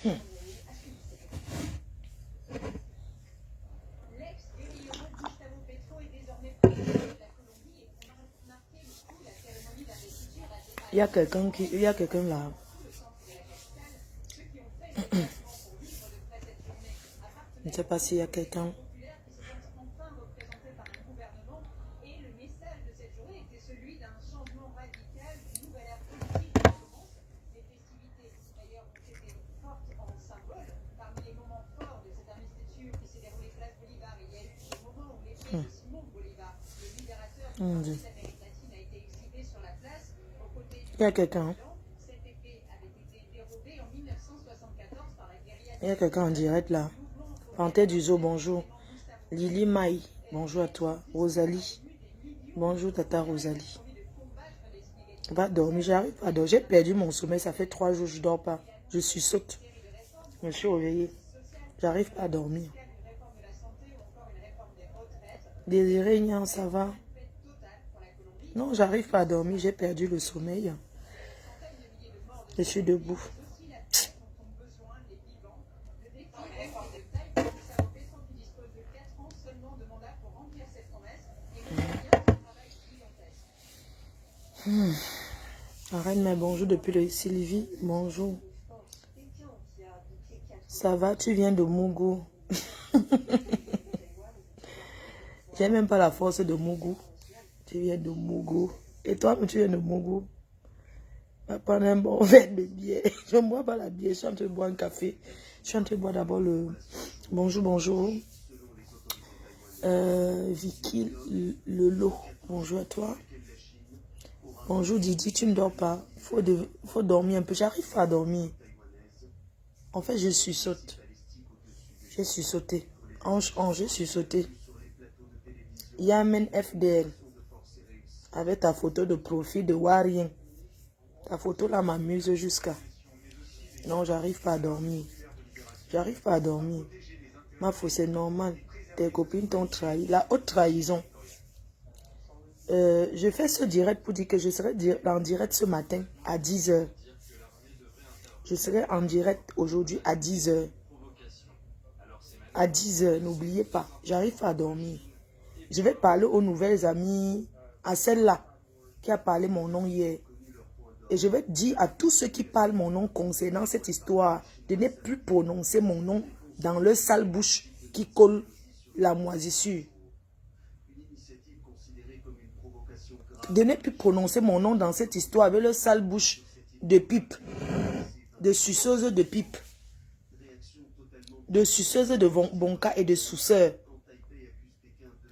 Il y a quelqu'un qui... Il y a quelqu'un là. Je ne sais pas s'il y a quelqu'un. Mon Dieu. Il y a quelqu'un. Il y a quelqu'un en direct là. Panthère du zoo, bonjour. Lily Maï, bonjour à toi. Rosalie, bonjour Tata Rosalie. Va dormir, j'arrive pas à dormir. J'ai perdu mon sommeil, ça fait 3 jours, je ne dors pas. Je suis saute. Je me suis réveillée. J'arrive pas à dormir. Désiré Nian, ça va? Non, j'arrive pas à dormir, j'ai perdu le sommeil. Je suis debout. Arène, mais bonjour depuis le Sylvie. Bonjour. Ça va, tu viens de Mougou. J'ai même pas la force de Mougou. Tu viens de Mougou. Et toi, tu viens de Mougou. Va prendre un bon verre de bière. Je ne bois pas la bière, je suis en train de boire un café. Je suis en train de boire d'abord le... Bonjour, bonjour. Vicky Lelo. Bonjour à toi. Bonjour Didi, tu ne dors pas. Faut dormir un peu. J'arrive pas à dormir. En fait, je suis saute. Je suis sauté. Ange, je suis sauté. Yamen FDL. Avec ta photo de profil de Warien. Ta photo là m'amuse jusqu'à... Non, j'arrive pas à dormir. J'arrive pas à dormir. Ma faute, c'est normal. Tes copines t'ont trahi. La haute trahison. Je fais ce direct pour dire que je serai en direct ce matin à 10 h. Je serai en direct aujourd'hui à 10 h. À 10 h, n'oubliez pas. J'arrive pas à dormir. Je vais parler aux nouvelles amies, à celle-là qui a parlé mon nom hier. Et je vais dire à tous ceux qui parlent mon nom concernant cette histoire de ne plus prononcer mon nom dans leur sale bouche qui colle la moisissure. De ne plus prononcer mon nom dans cette histoire avec leur sale bouche de pipe, de suceuse de pipe, de suceuse de bonka et de suceur.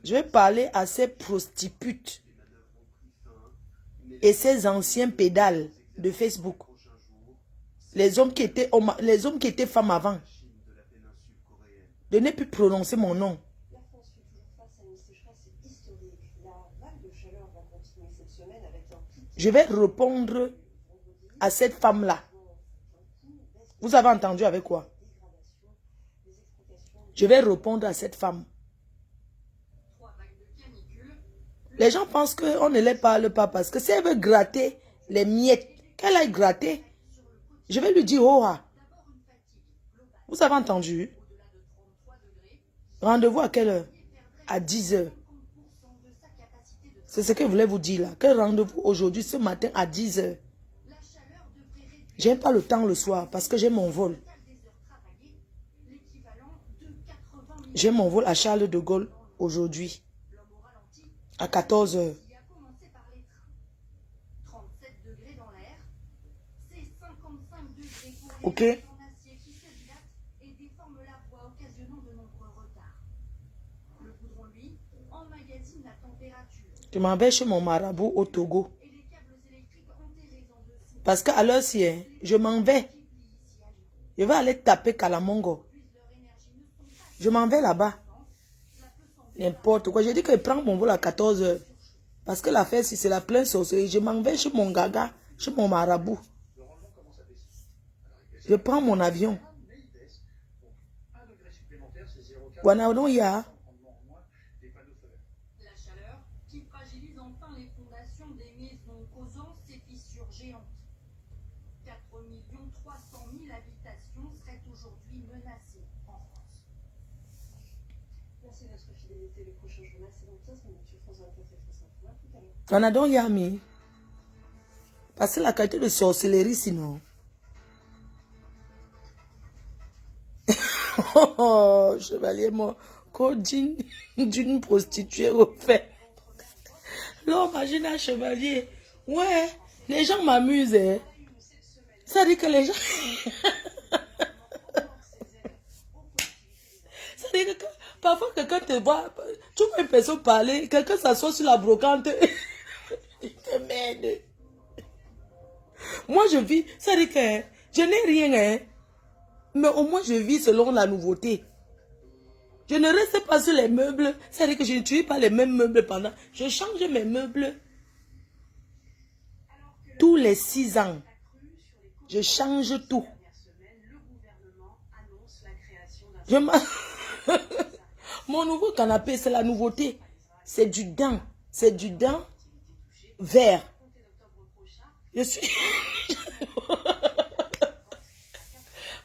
Je vais parler à ces prostitutes et ces anciens pédales de Facebook. Les hommes qui étaient femmes avant. De ne plus prononcer mon nom. Je vais répondre à cette femme-là. Vous avez entendu avec quoi? Je vais répondre à cette femme. Les gens pensent qu'on ne les parle pas parce que si elle veut gratter les miettes, qu'elle aille gratter, je vais lui dire oh ah. Vous avez entendu? Rendez-vous à quelle heure? À 10 h. C'est ce que je voulais vous dire là. Quel rendez-vous aujourd'hui, ce matin à 10 h. Je n'ai pas le temps le soir parce que j'ai mon vol. J'ai mon vol à Charles de Gaulle aujourd'hui. À 14 h. Ok? Je m'en vais chez mon marabout au Togo. Parce qu'à l'heure-ci, je m'en vais. Je vais aller taper Kalamongo. Je m'en vais là-bas. N'importe quoi. J'ai dit que je prends mon vol à 14 h. Parce que l'affaire, si c'est la pleine sorcellerie, je m'en vais chez mon gaga, chez mon marabout. Je prends mon avion. Guanaoya. On a donc Yami. Parce que la qualité de sorcellerie sinon. Oh, chevalier, mon codine d'une prostituée au fait. Là, imagine un chevalier. Ouais, les gens m'amusent. Hein. Ça dit que les gens... Ça dit que parfois quelqu'un te voit, tu vois une personne parler, quelqu'un s'assoit sur la brocante. Il te merde. Moi, je vis, ça dit que je n'ai rien, hein. Mais au moins, je vis selon la nouveauté. Je ne reste pas sur les meubles. C'est-à-dire que je n'utilise pas les mêmes meubles pendant. Je change mes meubles tous les 6 ans. Je change tout. Mon nouveau canapé, c'est la nouveauté. C'est du daim. C'est du daim vert. Je suis...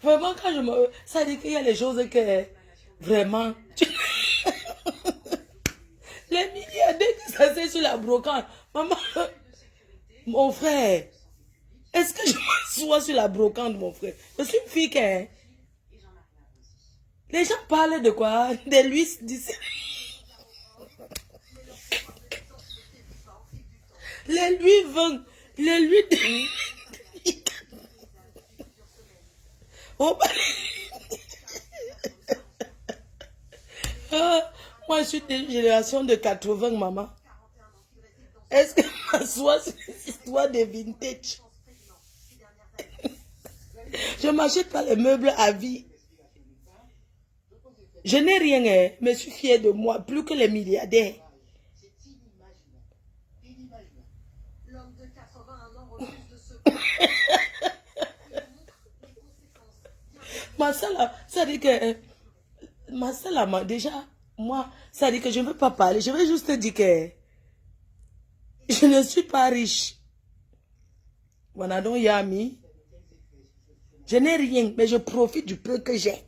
Vraiment, quand je me... Ça dit qu'il y a les choses que... Vraiment... Les milliardaires qui s'asseyent sur la brocante. Maman... Mon frère... Est-ce que je m'assois sur la brocante, mon frère? Je suis une fille qui... Les gens parlent de quoi? De lui d'ici. Les lui vendent. Les lui... Oh, moi, je suis d'une génération de 80, maman. Est-ce que m'assois sur cette histoire de vintage? Je ne m'achète pas les meubles à vie. Je n'ai rien, hein, mais je suis fière de moi, plus que les milliardaires. Ma soeur, ça dit que... Ma soeur, déjà, moi, ça dit que je ne veux pas parler. Je vais juste te dire que je ne suis pas riche. Wanadon Yami. Je n'ai rien, mais je profite du peu que j'ai.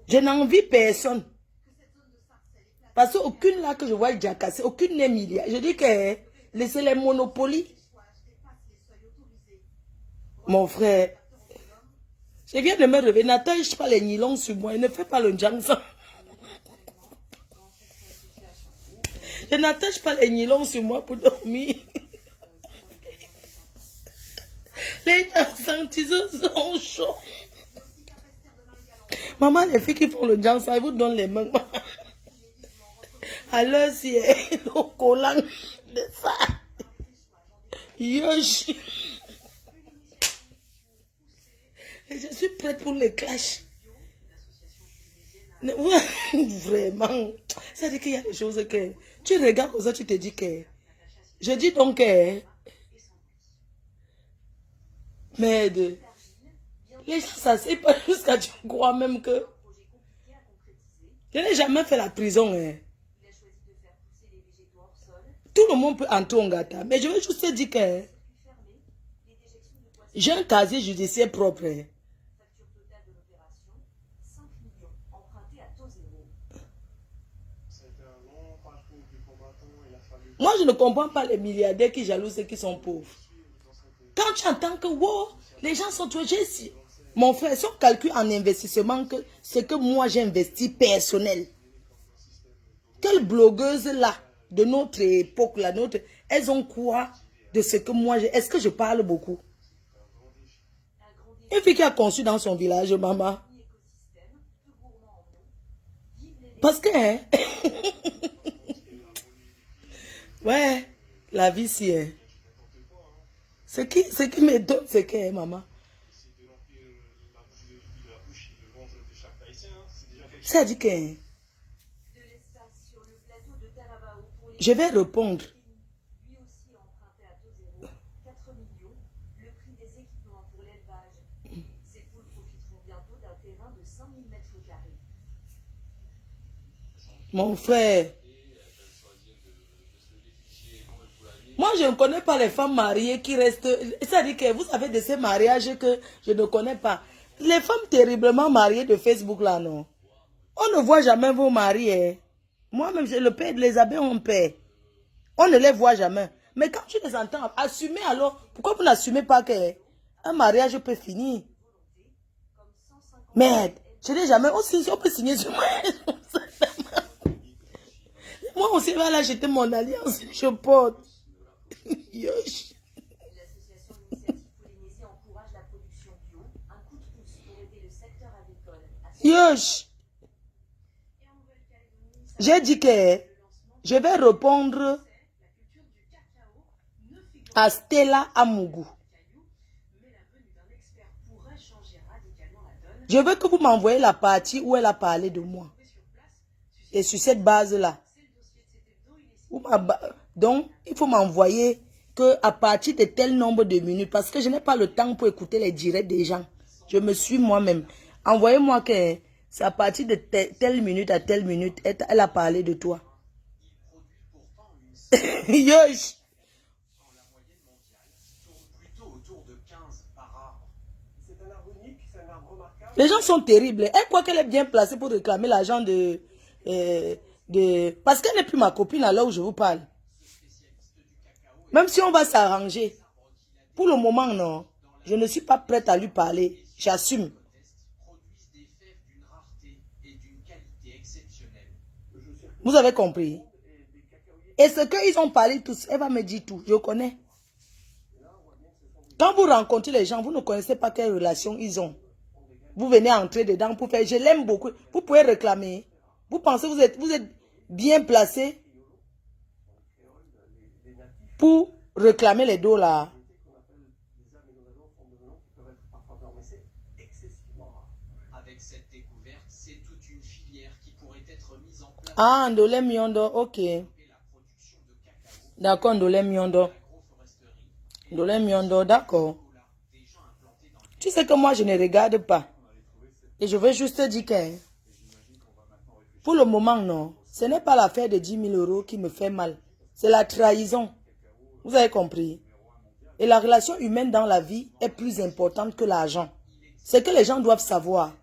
Je n'envie personne. Parce qu'aucune là que je vois déjà cassé, aucune n'est milliard. Je dis que laissez les monopolies. Mon frère, je viens de me réveiller. N'attache pas les nylons sur moi. Ne fais pas le jansan. Je n'attache pas les nylons sur moi pour dormir. Les jansans, sont chauds. Maman, les filles qui font le jansan, ils vous donnent les mains. Alors, si le collant de ça. Yoshi. Je suis prête pour les clashs. Vraiment. Ça dit qu'il y a des choses que... Tu regardes comme ça, tu te dis que... Je dis donc que... Merde. Les gens s'asseyent pas jusqu'à tu crois même que... Je n'ai jamais fait la prison. Hein. Tout le monde peut entrer en gâteau. Mais je veux juste te dire que... J'ai un casier judiciaire propre. Hein. Moi, je ne comprends pas les milliardaires qui jalousent ceux qui sont pauvres. Quand tu entends que wow, les gens sont touchés ici. Mon frère, si on calcule en investissement que c'est que moi j'ai investi personnel. Quelles blogueuses là, de notre époque, là, elles ont quoi de ce que moi j'ai? Est-ce que je parle beaucoup? Une fille qui a conçu dans son village, maman. Parce que, hein, ouais, la vie si est. Ce qui me donne, c'est que, maman. Ça dit que... Je vais répondre. Mon frère. Moi, je ne connais pas les femmes mariées qui restent... C'est-à-dire que vous savez de ces mariages que je ne connais pas. Les femmes terriblement mariées de Facebook, là, non. On ne voit jamais vos maris. Hein. Moi-même, j'ai le père de les abeilles, on paie. On ne les voit jamais. Mais quand tu les entends, assumez alors. Pourquoi vous n'assumez pas qu'un mariage peut finir? Merde, je n'ai jamais aussi, on peut signer sur moi. Moi aussi, va là, j'étais mon alliance, je porte. Yosh. Yosh. J'ai dit que je vais répondre à Stella Amougou. Je veux que vous m'envoyez la partie où elle a parlé de moi. Et sur cette base-là. Donc, il faut m'envoyer qu'à partir de tel nombre de minutes, parce que je n'ai pas le temps pour écouter les directs des gens. Je me suis moi-même. Envoyez-moi que c'est à partir de telle minute à telle minute, elle a parlé de toi. Yosh. Les gens sont terribles. Elle croit qu'elle est bien placée pour réclamer l'argent de... Parce qu'elle n'est plus ma copine à l'heure où je vous parle. Même si on va s'arranger. Pour le moment, non. Je ne suis pas prête à lui parler. J'assume. Vous avez compris? Et ce qu'ils ont parlé tous, elle va me dire tout. Je connais. Quand vous rencontrez les gens, vous ne connaissez pas quelle relation ils ont. Vous venez entrer dedans pour faire. Je l'aime beaucoup. Vous pouvez réclamer. Vous pensez que vous êtes bien placé pour réclamer les $. Ah, Ndolé Miondo, ok. D'accord, Ndolé Miondo. Ndolé Miondo, d'accord. Tu sais que moi, je ne regarde pas. Et je veux juste dire que, pour le moment, non. Ce n'est pas l'affaire de 10 000 € qui me fait mal. C'est la trahison. Vous avez compris? Et la relation humaine dans la vie est plus importante que l'argent. C'est que les gens doivent savoir.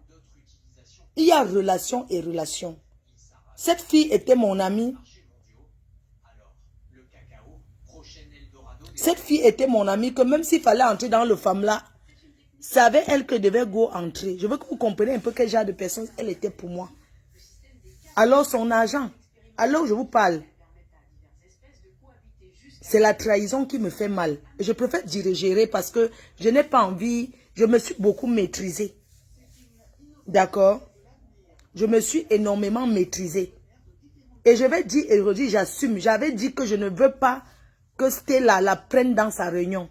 Il y a relation et relation. Cette fille était mon amie. Cette fille était mon amie que même s'il fallait entrer dans le femme-là, savait elle que devait go entrer. Je veux que vous compreniez un peu quel genre de personne elle était pour moi. Alors son argent, alors je vous parle, c'est la trahison qui me fait mal. Je préfère gérer parce que je n'ai pas envie, je me suis beaucoup maîtrisée. D'accord? Je me suis énormément maîtrisée. Et je vais dire et redire, j'assume. J'avais dit que je ne veux pas que Stella la prenne dans sa réunion.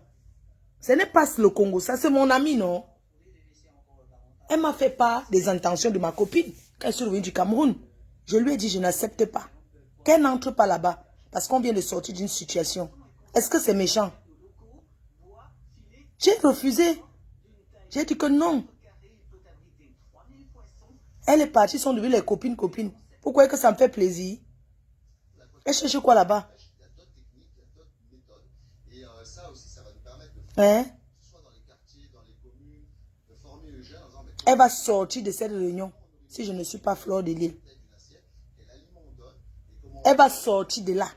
Ce n'est pas le Congo, ça c'est mon ami, non? Elle m'a fait part des intentions de ma copine quand elle est revenue du Cameroun. Je lui ai dit, je n'accepte pas. Qu'elle n'entre pas là-bas. Parce qu'on vient de sortir d'une situation. Est-ce que c'est méchant? J'ai refusé. J'ai dit que non. Elle est partie, sont devenues les copines. Pourquoi est-ce que ça me fait plaisir? Elle cherche quoi là-bas? Hein? Elle va sortir de cette réunion si je ne suis pas Fleur de Lille. Elle va sortir de là.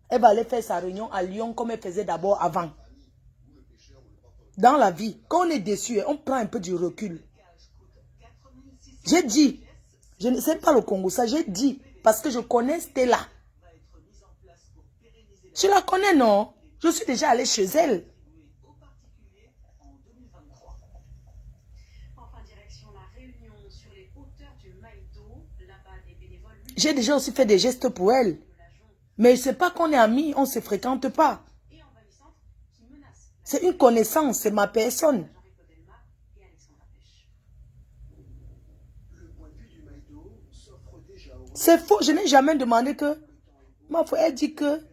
Elle va aller faire sa réunion à Lyon comme elle faisait d'abord avant. Dans la vie, quand on est déçu, on prend un peu du recul. J'ai dit, je ne sais pas le Congo, ça j'ai dit, parce que je connais Stella. Je la connais, non? Je suis déjà allée chez elle. J'ai déjà aussi fait des gestes pour elle. Mais ce n'est pas qu'on est amis, on ne se fréquente pas. C'est une connaissance, c'est ma personne. C'est faux, je n'ai jamais demandé que... Ma foi, elle dit que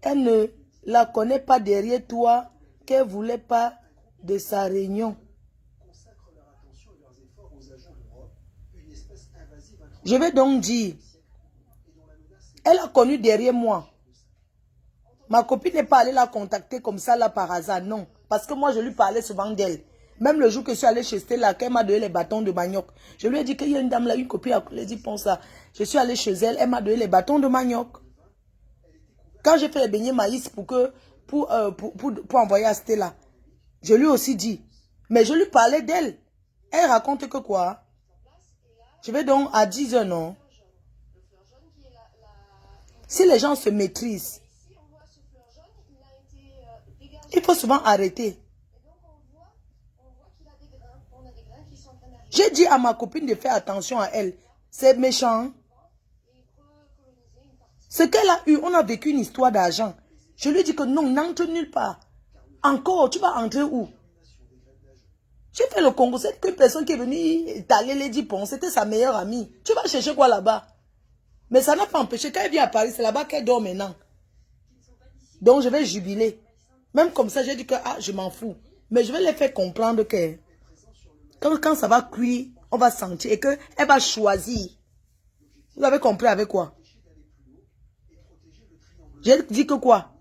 elle ne la connaît pas derrière toi, qu'elle ne voulait pas de sa réunion. Je vais donc dire, elle a connu derrière moi. Ma copine n'est pas allée la contacter comme ça là par hasard, non. Parce que moi je lui parlais souvent d'elle. Même le jour que je suis allée chez Stella, qu'elle m'a donné les bâtons de manioc. Je lui ai dit qu'il y a une dame là, une copine, elle a dit, pense ça. Je suis allée chez elle, elle m'a donné les bâtons de manioc. Quand j'ai fait les beignets maïs pour envoyer à Stella, je lui ai aussi dit. Mais je lui parlais d'elle. Elle raconte que quoi? Je vais donc à 10 h, non? Si les gens se maîtrisent, il faut souvent arrêter. J'ai dit à ma copine de faire attention à elle. C'est méchant. Ce qu'elle a eu, on a vécu une histoire d'argent. Je lui ai dit que non, n'entre nulle part. Encore, tu vas entrer où? J'ai fait le Congo, c'est une personne qui est venue t'aller les 10 ponts. C'était sa meilleure amie. Tu vas chercher quoi là-bas? Mais ça n'a pas empêché. Quand elle vient à Paris, c'est là-bas qu'elle dort maintenant. Donc je vais jubiler. Même comme ça, j'ai dit que je m'en fous. Mais je vais les faire comprendre que quand ça va cuire, on va sentir et qu'elle va choisir. Vous avez compris avec quoi? J'ai dit que quoi?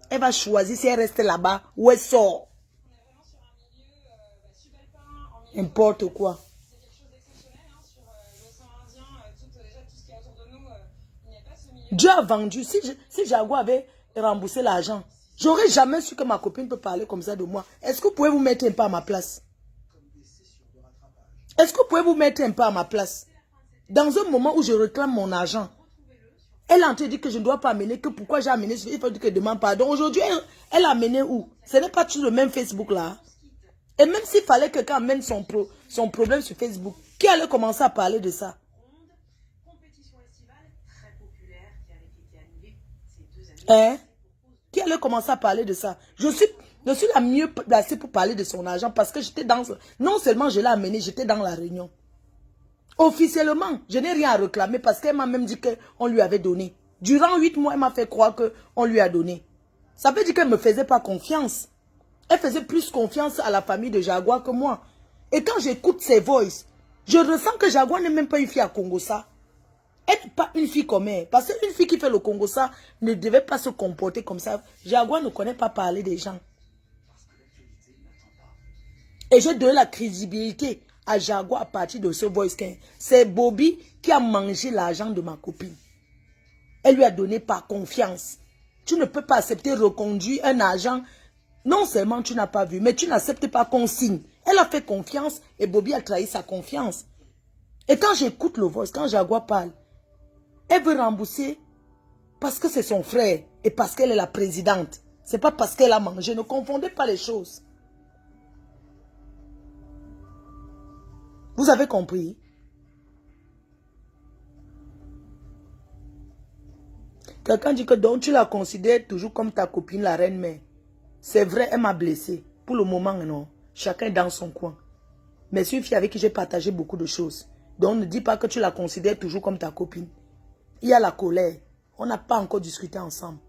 Elle va choisir si elle reste là-bas ou elle sort. N'importe quoi. Dieu a vendu. Si Jaguar avait remboursé l'argent, j'aurais jamais su que ma copine peut parler comme ça de moi. Est-ce que vous pouvez vous mettre un peu à ma place? Est-ce que vous pouvez vous mettre un peu à ma place? Dans un moment où je réclame mon argent, elle a entendu que je ne dois pas amener, que pourquoi j'ai amené, il faut dire que je demande pardon. Aujourd'hui, elle a amené où? Ce n'est pas toujours le même Facebook là. Et même s'il fallait que quelqu'un amène son problème sur Facebook, qui allait commencer à parler de ça? Hein? Qui allait commencer à parler de ça? Je suis la mieux placée pour parler de son argent parce que j'étais dans... Non seulement je l'ai amené, j'étais dans la réunion. Officiellement, je n'ai rien à réclamer parce qu'elle m'a même dit qu'on lui avait donné. Durant 8 mois, elle m'a fait croire qu'on lui a donné. Ça veut dire qu'elle ne me faisait pas confiance. Elle faisait plus confiance à la famille de Jaguar que moi. Et quand j'écoute ses voices, je ressens que Jaguar n'est même pas une fille à Congo-ça. Elle n'est pas une fille comme elle. Parce qu'une fille qui fait le Congo-ça ne devait pas se comporter comme ça. Jaguar ne connaît pas parler des gens. Et j'ai donné la crédibilité à Jaguar à partir de ce voice. C'est Bobby qui a mangé l'argent de ma copine. Elle lui a donné par confiance. Tu ne peux pas accepter reconduire un argent. Non seulement tu n'as pas vu, mais tu n'acceptes pas qu'on signe. Elle a fait confiance et Bobby a trahi sa confiance. Et quand j'écoute le voice, quand Jaguar parle, elle veut rembourser parce que c'est son frère et parce qu'elle est la présidente. Ce n'est pas parce qu'elle a mangé. Ne confondez pas les choses. Vous avez compris? Quelqu'un dit que donc tu la considères toujours comme ta copine, la reine-mère. C'est vrai, elle m'a blessé. Pour le moment, non. Chacun est dans son coin. Mais c'est une fille avec qui j'ai partagé beaucoup de choses. Donc ne dis pas que tu la considères toujours comme ta copine. Il y a la colère. On n'a pas encore discuté ensemble.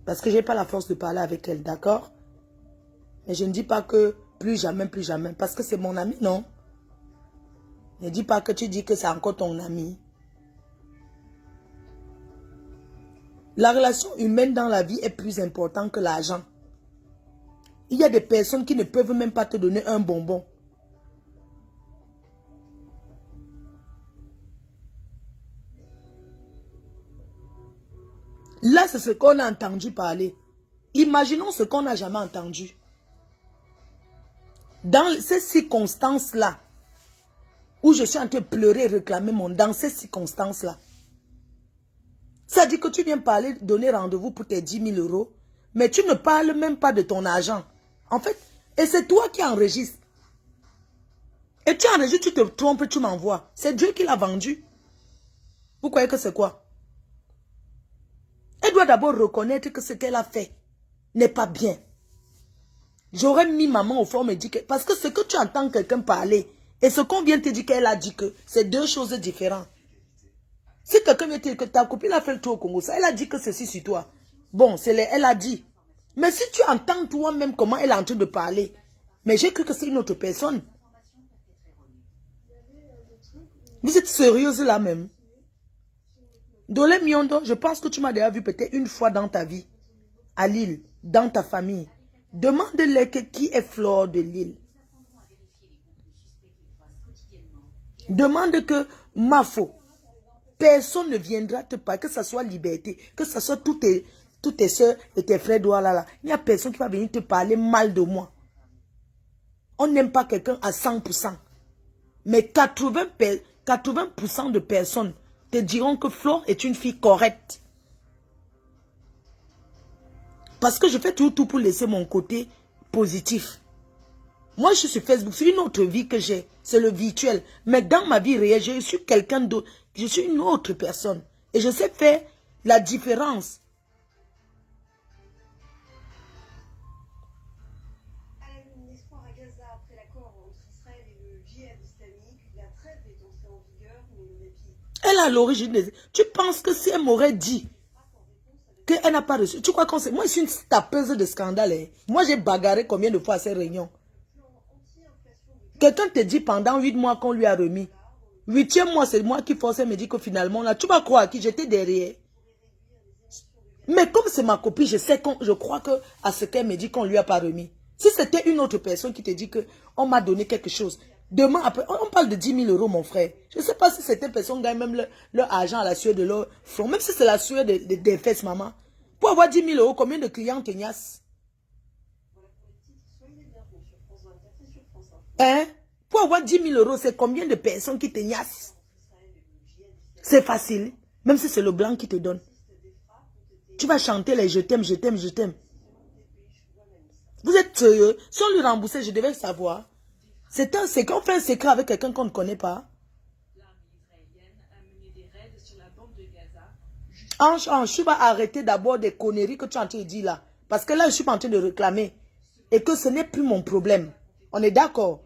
Parce que je n'ai pas la force de parler avec elle, d'accord? Mais je ne dis pas que plus jamais, plus jamais. Parce que c'est mon ami, non? Ne dis pas que tu dis que c'est encore ton ami. La relation humaine dans la vie est plus importante que l'argent. Il y a des personnes qui ne peuvent même pas te donner un bonbon. Là, c'est ce qu'on a entendu parler. Imaginons ce qu'on n'a jamais entendu. Dans ces circonstances-là, où je suis en train de pleurer et réclamer dans ces circonstances-là, ça dit que tu viens parler, donner rendez-vous pour tes 10 000 euros, mais tu ne parles même pas de ton argent. En fait, et c'est toi qui enregistres. Et tu enregistres, tu te trompes, tu m'envoies. C'est Dieu qui l'a vendu. Vous croyez que c'est quoi? Elle doit d'abord reconnaître que ce qu'elle a fait n'est pas bien. J'aurais mis maman au fond et dit que... Parce que ce que tu entends quelqu'un parler et ce qu'on vient te dire qu'elle a dit que c'est deux choses différentes. Si quelqu'un vient te dire que ta copine a fait le tour au Congo, ça, elle a dit que ceci sur toi. Bon, elle a dit. Mais si tu entends toi-même comment elle est en train de parler, mais j'ai cru que c'est une autre personne. Vous êtes sérieuse là même? Dolé Miondo, je pense que tu m'as déjà vu peut-être une fois dans ta vie, à Lille, dans ta famille. Demande-les qui est Fleur de Lille. Demande que Mafo, personne ne viendra te parler, que ce soit Liberté, que ce soit toutes tes soeurs et tes frères là. Il n'y a personne qui va venir te parler mal de moi. On n'aime pas quelqu'un à 100%. Mais 80% de personnes te diront que Flore est une fille correcte. Parce que je fais tout pour laisser mon côté positif. Moi, je suis sur Facebook, c'est une autre vie que j'ai. C'est le virtuel. Mais dans ma vie réelle, je suis quelqu'un d'autre. Je suis une autre personne. Et je sais faire la différence. Elle a l'origine des... Tu penses que si elle m'aurait dit qu'elle n'a pas reçu... Tu crois qu'on sait... Moi, je suis une tapeuse de scandale. Hein. Moi, j'ai bagarré combien de fois à ces réunions. Quelqu'un te dit pendant 8 mois qu'on lui a remis. 8e mois, c'est moi qui forçais, me dit que finalement, là, tu vas croire à qui j'étais derrière. Mais comme c'est ma copine, je crois que à ce qu'elle me dit qu'on lui a pas remis. Si c'était une autre personne qui te dit qu'on m'a donné quelque chose, demain, après, on parle de 10 000 euros, mon frère. Je ne sais pas si certaines personnes gagnent même leur argent à la sueur de leur front. Même si c'est la sueur des fesses, maman. Pour avoir 10 000 euros, combien de clients te niassent? Hein? Pour avoir 10 000 euros, c'est combien de personnes qui te niassent? C'est facile. Même si c'est le blanc qui te donne. Tu vas chanter les je t'aime, je t'aime, je t'aime. Vous êtes sérieux? Si on lui remboursait, je devais savoir. C'est qu'on fait un secret avec quelqu'un qu'on ne connaît pas. Ange, tu vas arrêter d'abord des conneries que tu es en train de dire là. Parce que là, je suis pas en train de réclamer. Et que ce n'est plus mon problème. On est d'accord?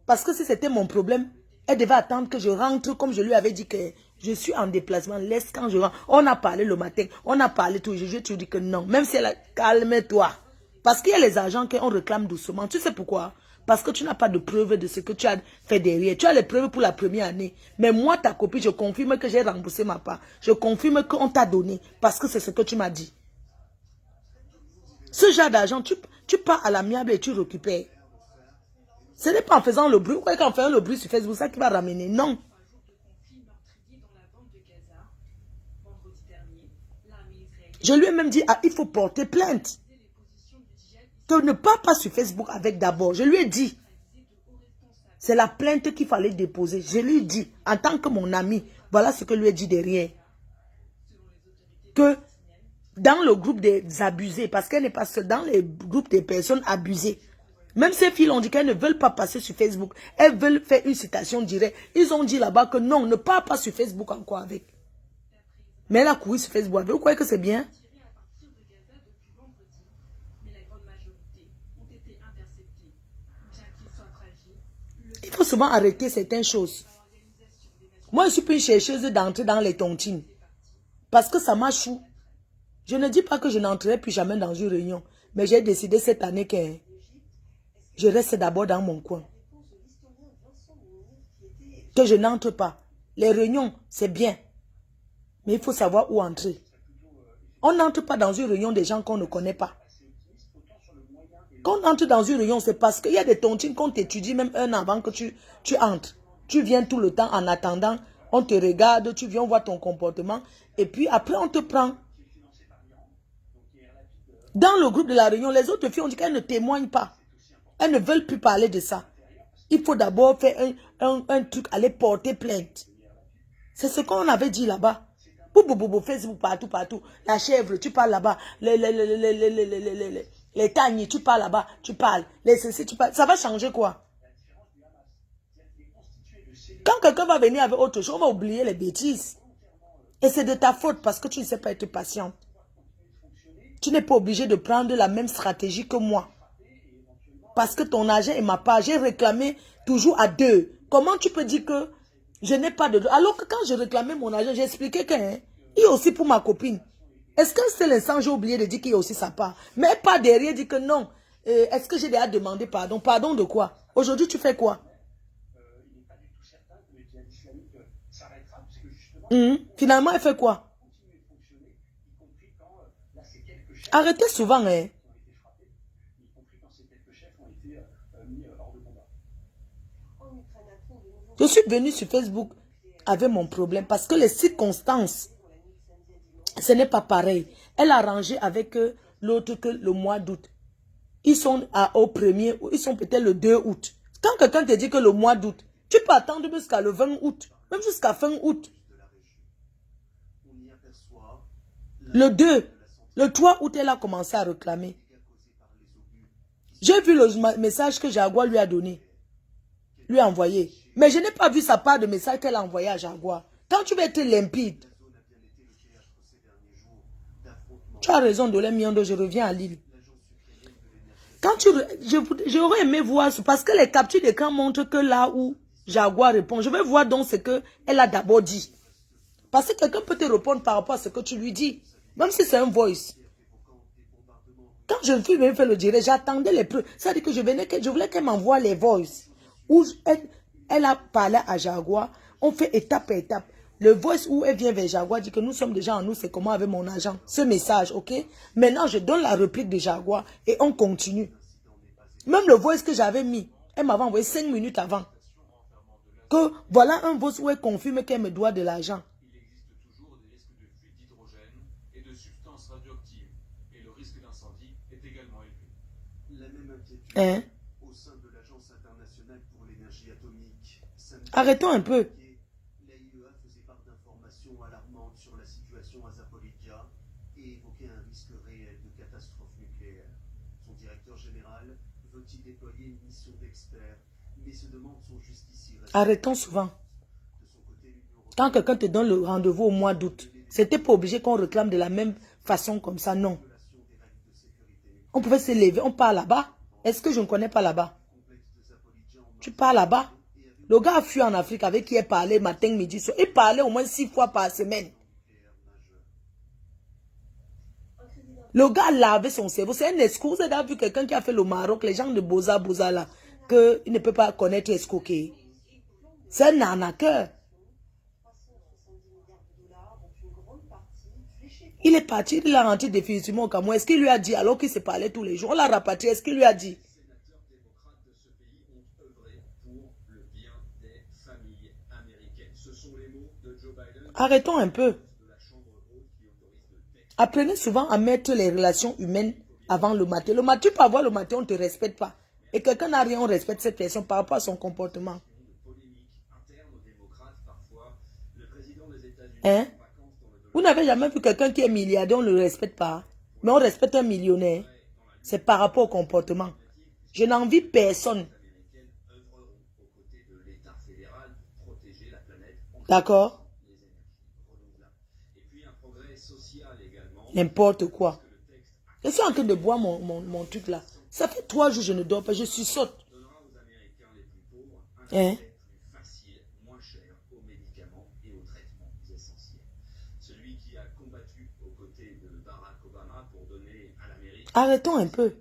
Parce que si c'était mon problème, elle devait attendre que je rentre comme je lui avais dit que je suis en déplacement. Laisse quand je rentre. On a parlé le matin. On a parlé tout. Je te dis que non. Même si elle a... Calme-toi. Parce qu'il y a les agents qu'on réclame doucement. Tu sais pourquoi? Parce que tu n'as pas de preuves de ce que tu as fait derrière. Tu as les preuves pour la première année. Mais moi, ta copine, je confirme que j'ai remboursé ma part. Je confirme qu'on t'a donné. Parce que c'est ce que tu m'as dit. Ce genre d'argent, tu pars à l'amiable et tu récupères. Ce n'est pas en faisant le bruit. Pourquoi en faisant le bruit sur Facebook, ça qui va ramener? Non. Je lui ai même dit, il faut porter plainte. Que ne pars pas sur Facebook avec d'abord. Je lui ai dit. C'est la plainte qu'il fallait déposer. Je lui ai dit, en tant que mon ami, voilà ce que lui ai dit derrière. Que dans le groupe des abusés, parce qu'elle n'est pas seule, dans les groupes des personnes abusées, même ces filles ont dit qu'elles ne veulent pas passer sur Facebook. Elles veulent faire une citation directe. Ils ont dit là-bas que non, ne pars pas sur Facebook encore avec. Mais elle a couru sur Facebook. Vous croyez que c'est bien? Il faut souvent arrêter certaines choses. Moi, je suis plus une chercheuse d'entrer dans les tontines. Parce que ça m'a chou. Je ne dis pas que je n'entrerai plus jamais dans une réunion. Mais j'ai décidé cette année que je reste d'abord dans mon coin. Que je n'entre pas. Les réunions, c'est bien. Mais il faut savoir où entrer. On n'entre pas dans une réunion des gens qu'on ne connaît pas. Quand on entre dans une réunion, c'est parce qu'il y a des tontines qu'on t'étudie même un an avant que tu entres. Tu viens tout le temps en attendant. On te regarde, tu viens, on voit ton comportement. Et puis après, on te prend. Dans le groupe de la réunion, les autres filles ont dit qu'elles ne témoignent pas. Elles ne veulent plus parler de ça. Il faut d'abord faire un truc, aller porter plainte. C'est ce qu'on avait dit là-bas. Facebook, partout. La chèvre, tu parles là-bas. Les tagnes, tu parles là-bas. Tu parles. Les ceci, tu parles. Ça va changer quoi? Quand quelqu'un va venir avec autre chose, on va oublier les bêtises. Et c'est de ta faute parce que tu ne sais pas être patiente. Tu n'es pas obligé de prendre la même stratégie que moi. Parce que ton argent est ma part. J'ai réclamé toujours à 2. Comment tu peux dire que je n'ai pas de... Alors que quand je réclamais mon argent, j'ai expliqué qu'il y a aussi pour ma copine. Est-ce que c'est l'instant, j'ai oublié de dire qu'il y a aussi sa part? Mais pas derrière, dit que non. Est-ce que j'ai déjà demandé pardon? Pardon de quoi? Aujourd'hui, tu fais quoi? Finalement, elle fait quoi? Arrêtez souvent, Je suis venue sur Facebook avec mon problème parce que les circonstances, ce n'est pas pareil. Elle a arrangé avec l'autre que le mois d'août. Ils sont au premier, ils sont peut-être le 2 août. Quand quelqu'un te dit que le mois d'août, tu peux attendre jusqu'à le 20 août, même jusqu'à fin août. Le 2, le 3 août, elle a commencé à réclamer. J'ai vu le message que Jaguar lui a donné, lui a envoyé. Mais je n'ai pas vu sa part de message qu'elle a envoyé à Jaguar. Quand tu veux être limpide, tu as raison de l'Emiondo, je reviens à Lille. Quand j'aurais aimé voir, parce que les captures d'écran montrent que là où Jaguar répond, je vais voir donc ce qu'elle a d'abord dit. Parce que quelqu'un peut te répondre par rapport à ce que tu lui dis, même si c'est un voice. Quand je suis venu faire le direct, j'attendais les preuves. C'est-à-dire que je voulais qu'elle m'envoie les voices. Où elle a parlé à Jaguar, on fait étape par étape. Le voice où elle vient vers Jaguar dit que nous sommes déjà en nous, c'est comment avec mon agent. Ce message, ok? Maintenant, je donne la réplique de Jaguar et on continue. Même le voice que j'avais mis, elle m'avait envoyé 5 minutes avant. Que voilà un voice où elle confirme qu'elle me doit de l'argent. Il existe toujours des risques de fuite d'hydrogène et de substances radioactives. Et le risque d'incendie est également élevé. La même inquiétude au sein de l'Agence internationale pour l'énergie atomique. Arrêtons un peu. L'AIEA faisait part d'informations alarmantes sur la situation à Zaporizhzhia et évoquait un risque réel de catastrophe nucléaire. Son directeur général veut-il déployer une mission d'experts, mais se demande son jusqu'ici. Arrêtons souvent. Quand quelqu'un te donne le rendez-vous au mois d'août, c'était pas obligé qu'on réclame de la même façon comme ça, non. On pouvait se lever, on part là-bas. Est-ce que je ne connais pas là-bas? Tu pars là-bas. Le gars a fui en Afrique avec qui il parlait matin, midi, soir. Il parlait au moins 6 fois par semaine. Le gars lavait son cerveau. C'est une excuse. Vous avez vu quelqu'un qui a fait le Maroc, les gens de Boza là, qu'il ne peut pas connaître escroquer. C'est un arnaqueur. Il est parti, il a rentré définitivement au Cameroun. Est-ce qu'il lui a dit, alors qu'il se parlait tous les jours, on l'a rapatrié, est-ce qu'il lui a dit? Les sénateurs démocrates de ce pays ont œuvré pour le bien des familles américaines. Ce sont les mots de Joe Biden. Arrêtons un peu. Apprenez souvent à mettre les relations humaines avant le matin. Le matin, tu peux avoir le matin, on ne te respecte pas. Et quelqu'un n'a rien, on respecte cette personne par rapport à son comportement. Hein? Vous n'avez jamais vu quelqu'un qui est milliardaire, on ne le respecte pas. Mais on respecte un millionnaire. C'est par rapport au comportement. Je n'envie personne. D'accord? N'importe quoi. Je suis en train de boire mon truc là. Ça fait 3 jours que je ne dors pas, je suis saute. Hein? Arrêtons un peu.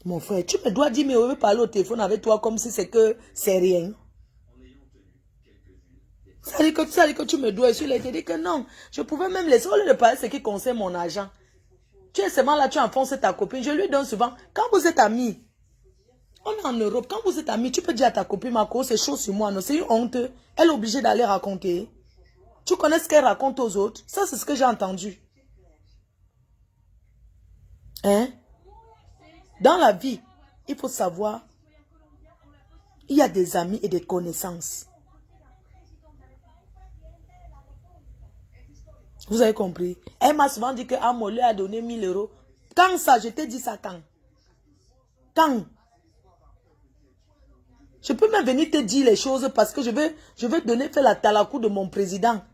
Mon frère, tu me dois dire, mais je veux parler au téléphone avec toi comme si c'est rien. Ça dit que tu me dois. Je suis là, je te dis que non. Je pouvais même laisser, au lieu de parler ce qui concerne mon argent. Tu es seulement là, tu enfonces ta copine. Je lui donne souvent. Quand vous êtes amis, on est en Europe. Quand vous êtes amis, tu peux dire à ta copine, Marco, c'est chaud sur moi. Non, c'est une honte. Elle est obligée d'aller raconter. Tu connais ce qu'elle raconte aux autres? Ça, c'est ce que j'ai entendu. Hein? Dans la vie, il faut savoir, il y a des amis et des connaissances. Vous avez compris? Elle m'a souvent dit que Amolé a donné 1000 euros. Quand ça, je t'ai dit ça quand? Quand? Je peux même venir te dire les choses parce que je vais donner faire la talakou de mon président.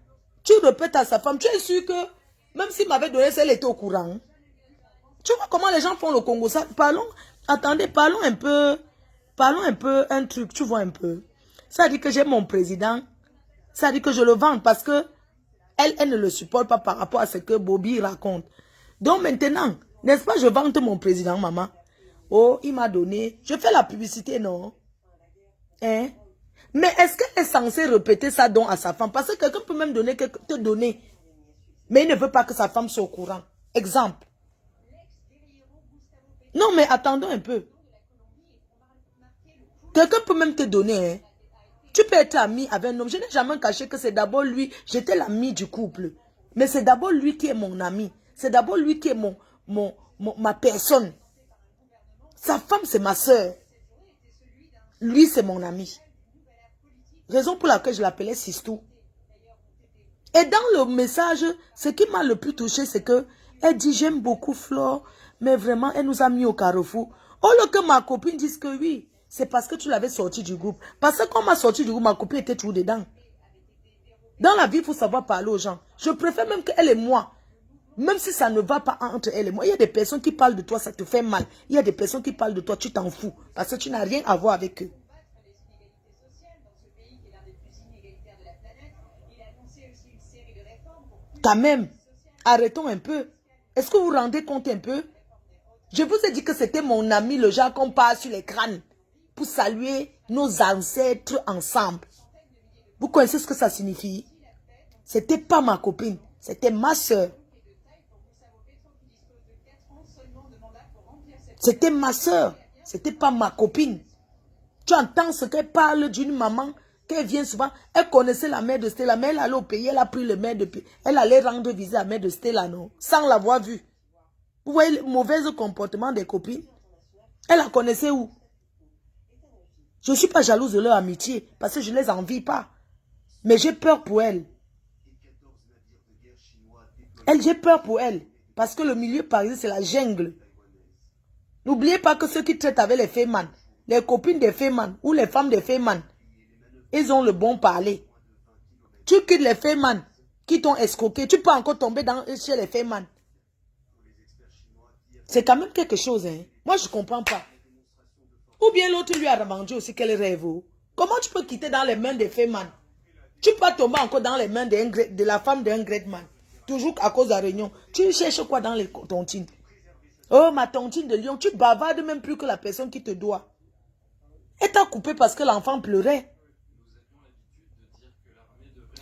Tu répètes à sa femme, tu es sûr que même s'il m'avait donné ça, elle était au courant. Tu vois comment les gens font le Congo? Ça, attendez, parlons un peu un truc, tu vois un peu. Ça dit que j'ai mon président, ça dit que je le vends parce que elle ne le supporte pas par rapport à ce que Bobby raconte. Donc maintenant, n'est-ce pas, je vante mon président, maman. Oh, il m'a donné, je fais la publicité, non? Hein? Mais est-ce qu'elle est censée répéter ça donc à sa femme? Parce que quelqu'un peut même te donner, mais il ne veut pas que sa femme soit au courant. Exemple. Non, mais attendons un peu. Quelqu'un peut même te donner. Hein. Tu peux être ami avec un homme. Je n'ai jamais caché que c'est d'abord lui. J'étais l'ami du couple. Mais c'est d'abord lui qui est mon ami. C'est d'abord lui qui est ma personne. Sa femme, c'est ma soeur. Lui, c'est mon ami. Raison pour laquelle je l'appelais Sistou. Et dans le message, ce qui m'a le plus touché, c'est que elle dit, j'aime beaucoup Flore, mais vraiment, elle nous a mis au carrefour. Au lieu que ma copine dise que oui, c'est parce que tu l'avais sorti du groupe. Parce que quand on m'a sorti du groupe, ma copine était toujours dedans. Dans la vie, il faut savoir parler aux gens. Je préfère même qu'elle et moi, même si ça ne va pas entre elle et moi, il y a des personnes qui parlent de toi, ça te fait mal. Il y a des personnes qui parlent de toi, tu t'en fous. Parce que tu n'as rien à voir avec eux. Quand même, arrêtons un peu. Est-ce que vous vous rendez compte un peu? Je vous ai dit que c'était mon ami, le genre qu'on parle sur les crânes pour saluer nos ancêtres ensemble. Vous connaissez ce que ça signifie? C'était pas ma copine, c'était ma soeur. C'était ma soeur, c'était pas ma copine. Tu entends ce qu'elle parle d'une maman, qu'elle vient souvent. Elle connaissait la mère de Stella, mais elle allait au pays, elle a pris le mère de pays. Elle allait rendre visite à la mère de Stella, non? Sans l'avoir vue. Vous voyez le mauvais comportement des copines? Elle la connaissait où? Je ne suis pas jalouse de leur amitié, parce que je ne les envie pas. Mais j'ai peur pour elle. J'ai peur pour elle. Parce que le milieu parisien, c'est la jungle. N'oubliez pas que ceux qui traitent avec les fémans, les copines des fémans ou les femmes des fémans, ils ont le bon parler. Tu quittes les fémans qui t'ont escroqué, tu peux encore tomber chez les fémans. C'est quand même quelque chose, hein. Moi, je ne comprends pas. Ou bien l'autre lui a vendu aussi qu'elle rêve. Comment tu peux quitter dans les mains des fémans? Tu peux tomber encore dans les mains de la femme d'un great man. Toujours à cause de la réunion. Tu cherches quoi dans les tontines? Oh, ma tontine de Lyon, tu bavardes même plus que la personne qui te doit. Elle t'a coupé parce que l'enfant pleurait.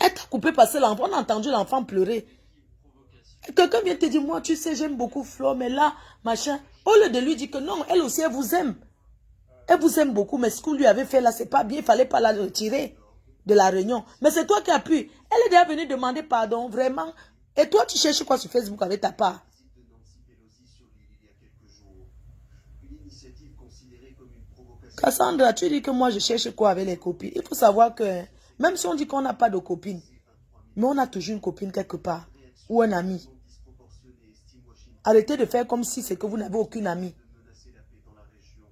Elle t'a coupé parce que l'enfant, on a entendu l'enfant pleurer. Quelqu'un vient te dire, moi, tu sais, j'aime beaucoup Flore, mais là, machin. Au lieu de lui dire que non, elle aussi, elle vous aime. Elle vous aime beaucoup, mais ce qu'on lui avait fait là, c'est pas bien. Il fallait pas la retirer de la réunion. Mais c'est toi qui as pu. Elle est déjà venue demander pardon, vraiment. Et toi, tu cherches quoi sur Facebook avec ta part? Cassandra, tu dis que moi, je cherche quoi avec les copines? Il faut savoir que, même si on dit qu'on n'a pas de copine, mais on a toujours une copine quelque part, ou un ami. Arrêtez de faire comme si c'est que vous n'avez aucune amie.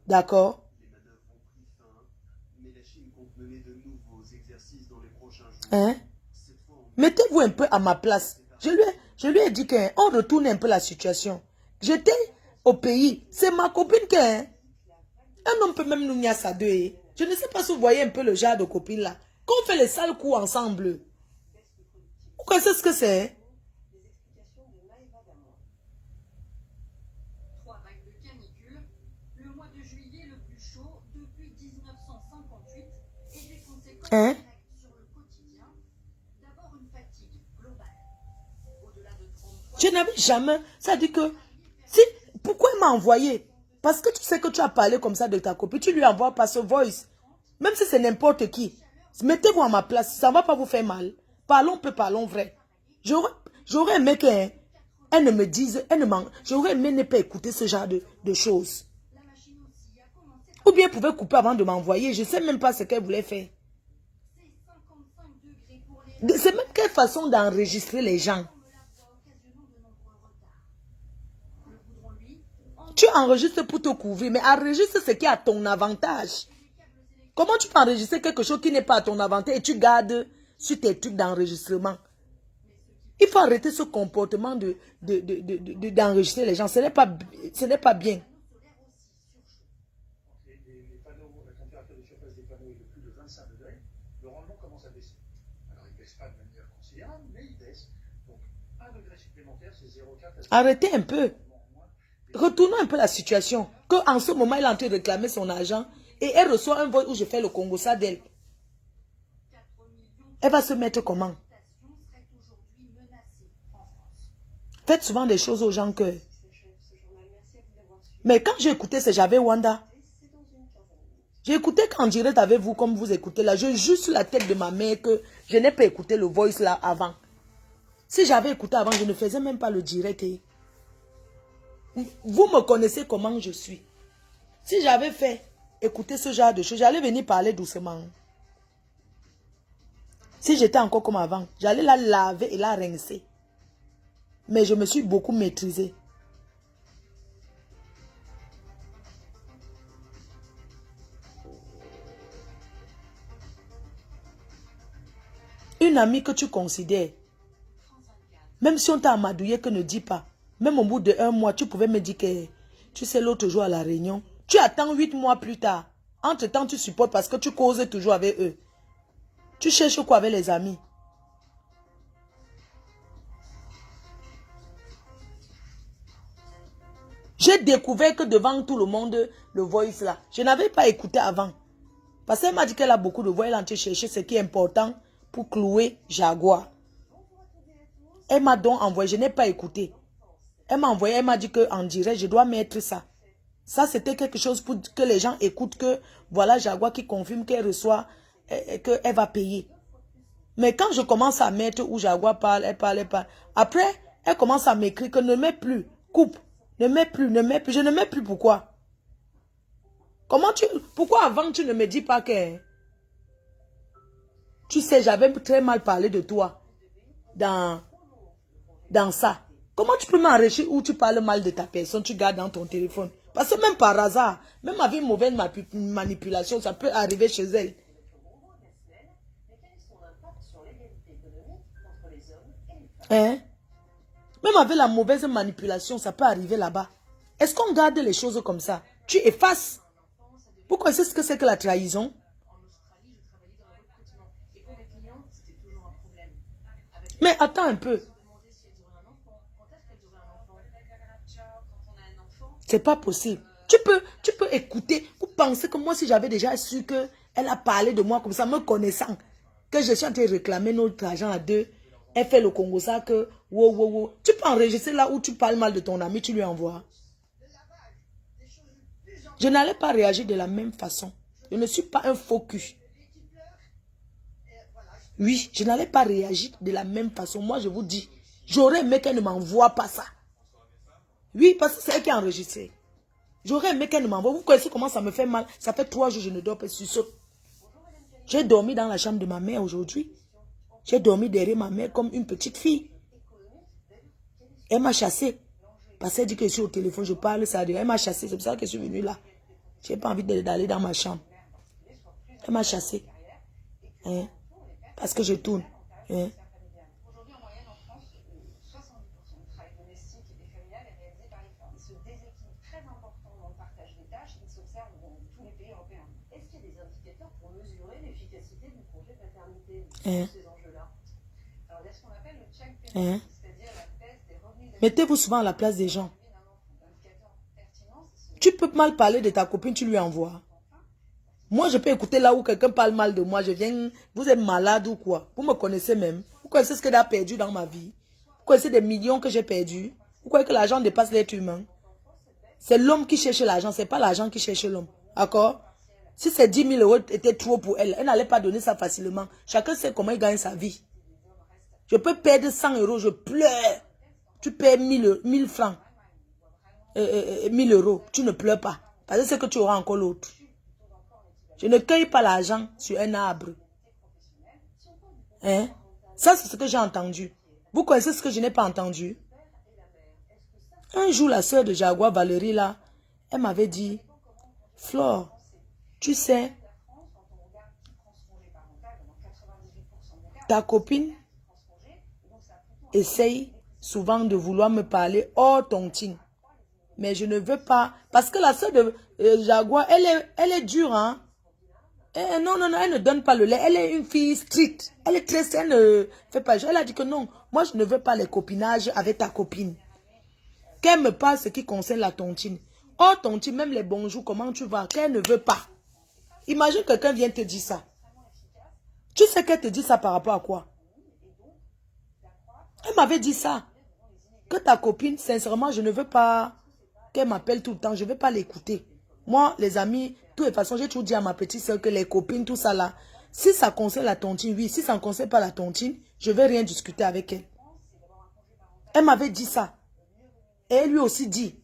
D'accord? Hein? Mettez-vous un peu à ma place. Je lui ai dit qu'on retourne un peu la situation. J'étais au pays. C'est ma copine qui est. Un homme peut même nous nier ça deux. Je ne sais pas si vous voyez un peu le genre de copine là. Quand on fait les sales coups ensemble. Vous connaissez ce que c'est? Hein? Je n'avais jamais. Ça dit que. Si, pourquoi il m'a envoyé? Parce que tu sais que tu as parlé comme ça de ta copine. Tu lui envoies par ce voice. Même si c'est n'importe qui. Mettez-vous à ma place. Ça ne va pas vous faire mal. Parlons peu, parlons vrai. J'aurais aimé qu'elle ne me dise. J'aurais aimé ne pas écouter ce genre de choses. Ou bien elle pouvait couper avant de m'envoyer. Je ne sais même pas ce qu'elle voulait faire. C'est même quelle façon d'enregistrer les gens. Tu enregistres pour te couvrir, mais enregistre ce qui est à ton avantage. Comment tu peux enregistrer quelque chose qui n'est pas à ton avantage et tu gardes sur tes trucs d'enregistrement? Il faut arrêter ce comportement d'enregistrer les gens. Ce n'est pas bien. Les panneaux, la température de surface des panneaux est de plus de 25 degrés, le rendement commence à baisser. Alors il ne baisse pas de manière considérable, mais il baisse. Donc 1 degré supplémentaire, c'est 0,4 à 0,4. Arrêtez un peu. Retournons un peu la situation. Qu'en ce moment, elle est en train de réclamer son argent et elle reçoit un vote où je fais le Congo, ça d'elle. Elle va se mettre comment? Faites souvent des choses aux gens que... Mais quand j'ai écouté, j'avais Wanda. J'ai écouté qu'en direct avec vous, comme vous écoutez là. Je jure sur la tête de ma mère que je n'ai pas écouté le voice là avant. Si j'avais écouté avant, je ne faisais même pas le direct. Vous me connaissez comment je suis. Si j'avais fait écouter ce genre de choses, j'allais venir parler doucement. Si j'étais encore comme avant, j'allais la laver et la rincer. Mais je me suis beaucoup maîtrisée. Une amie que tu considères, même si on t'a amadouillé, que ne dis pas. Même au bout de 1 mois, tu pouvais me dire que tu sais l'autre jour à la réunion. Tu attends 8 mois plus tard. Entre-temps, tu supportes parce que tu causes toujours avec eux. Tu cherches quoi avec les amis? J'ai découvert que devant tout le monde, le voice là, je n'avais pas écouté avant. Parce qu'elle m'a dit qu'elle a beaucoup de voix, elle a cherché ce qui est important pour clouer Jaguar. Elle m'a donc envoyé, je n'ai pas écouté. Elle m'a envoyé, elle m'a dit qu'en direct, je dois mettre ça. Ça, c'était quelque chose pour que les gens écoutent que voilà Jaguar qui confirme qu'elle reçoit, qu'elle va payer. Mais quand je commence à mettre où Jaguar parle, elle parle, elle parle. Après, elle commence à m'écrire que ne mets plus, coupe, ne mets plus, ne mets plus. Je ne mets plus, pourquoi? Pourquoi avant tu ne me dis pas que... Tu sais, j'avais très mal parlé de toi dans ça. Comment tu peux m'enrichir où tu parles mal de ta personne, tu gardes dans ton téléphone? Parce que même par hasard, même avec une mauvaise manipulation, ça peut arriver chez elle. Hein? Même avec la mauvaise manipulation, ça peut arriver là-bas. Est-ce qu'on garde les choses comme ça? Tu effaces. Pourquoi c'est ce que c'est que la trahison? Mais attends un peu. C'est pas possible. Tu peux écouter. Vous pensez que moi, si j'avais déjà su qu'elle a parlé de moi comme ça, me connaissant, que je suis en train de réclamer notre argent à deux, elle fait le Congo ça que, wow, wow, wow. Tu peux enregistrer là où tu parles mal de ton ami, tu lui envoies. Je n'allais pas réagir de la même façon. Je ne suis pas un faux cul. Oui, je n'allais pas réagir de la même façon. Moi, je vous dis, j'aurais aimé qu'elle ne m'envoie pas ça. Oui, parce que c'est elle qui a enregistré. J'aurais aimé qu'elle ne m'envoie. Vous connaissez comment ça me fait mal? Ça fait 3 jours que je ne dors pas, je suis saute. J'ai dormi dans la chambre de ma mère aujourd'hui. J'ai dormi derrière ma mère comme une petite fille. Elle m'a chassé. Parce qu'elle dit que je suis au téléphone, je parle, ça. Elle m'a chassé, c'est pour ça que je suis venue là. Je n'ai pas envie d'aller dans ma chambre. Elle m'a chassé. Hein? Parce que je tourne. Hein? Aujourd'hui, en moyenne, en France, 70% du travail domestique et familial est réalisé par les femmes. Ce déséquilibre très important dans le partage des tâches, il s'observe dans tous les pays européens. Est-ce qu'il y a des indicateurs pour mesurer l'efficacité du congé paternité sur ces enjeux-là? Alors, il y a ce qu'on appelle le check pénal, c'est-à-dire la baisse des revenus. Mettez-vous souvent à la place des gens. Tu peux mal parler de ta copine, tu lui envoies. Moi, je peux écouter là où quelqu'un parle mal de moi. Je viens, vous êtes malade ou quoi? Vous me connaissez même. Vous connaissez ce que j'ai perdu dans ma vie. Vous connaissez des millions que j'ai perdus. Vous croyez que l'argent dépasse l'être humain? C'est l'homme qui cherche l'argent, c'est pas l'argent qui cherche l'homme. D'accord? Si ces 10 000 euros étaient trop pour elle, elle n'allait pas donner ça facilement. Chacun sait comment il gagne sa vie. Je peux perdre 100 euros, je pleure. Tu perds 1000 francs. 1000 euros, tu ne pleures pas. Parce que c'est que tu auras encore l'autre. Je ne cueille pas l'argent sur un arbre. Hein? Ça, c'est ce que j'ai entendu. Vous connaissez ce que je n'ai pas entendu? Un jour, la sœur de Jaguar, Valérie, là, elle m'avait dit, Flore, tu sais, ta copine essaye souvent de vouloir me parler hors tontine. Mais je ne veux pas. Parce que la sœur de Jaguar, elle est dure, hein? Non, elle ne donne pas le lait. Elle est une fille stricte. Elle est très saine, elle ne fait pas. Elle a dit que non, moi je ne veux pas les copinages avec ta copine. Qu'elle me parle ce qui concerne la tontine. Oh tontine, même les bonjours, comment tu vas? Qu'elle ne veut pas. Imagine que quelqu'un vient te dire ça. Tu sais qu'elle te dit ça par rapport à quoi? Elle m'avait dit ça. Que ta copine, sincèrement, je ne veux pas qu'elle m'appelle tout le temps. Je ne veux pas l'écouter. Moi, les amis, de toute façon, j'ai toujours dit à ma petite soeur que les copines, tout ça là, si ça concerne la tontine, oui. Si ça ne concerne pas la tontine, je ne vais rien discuter avec elle. Elle m'avait dit ça. Et elle lui aussi dit.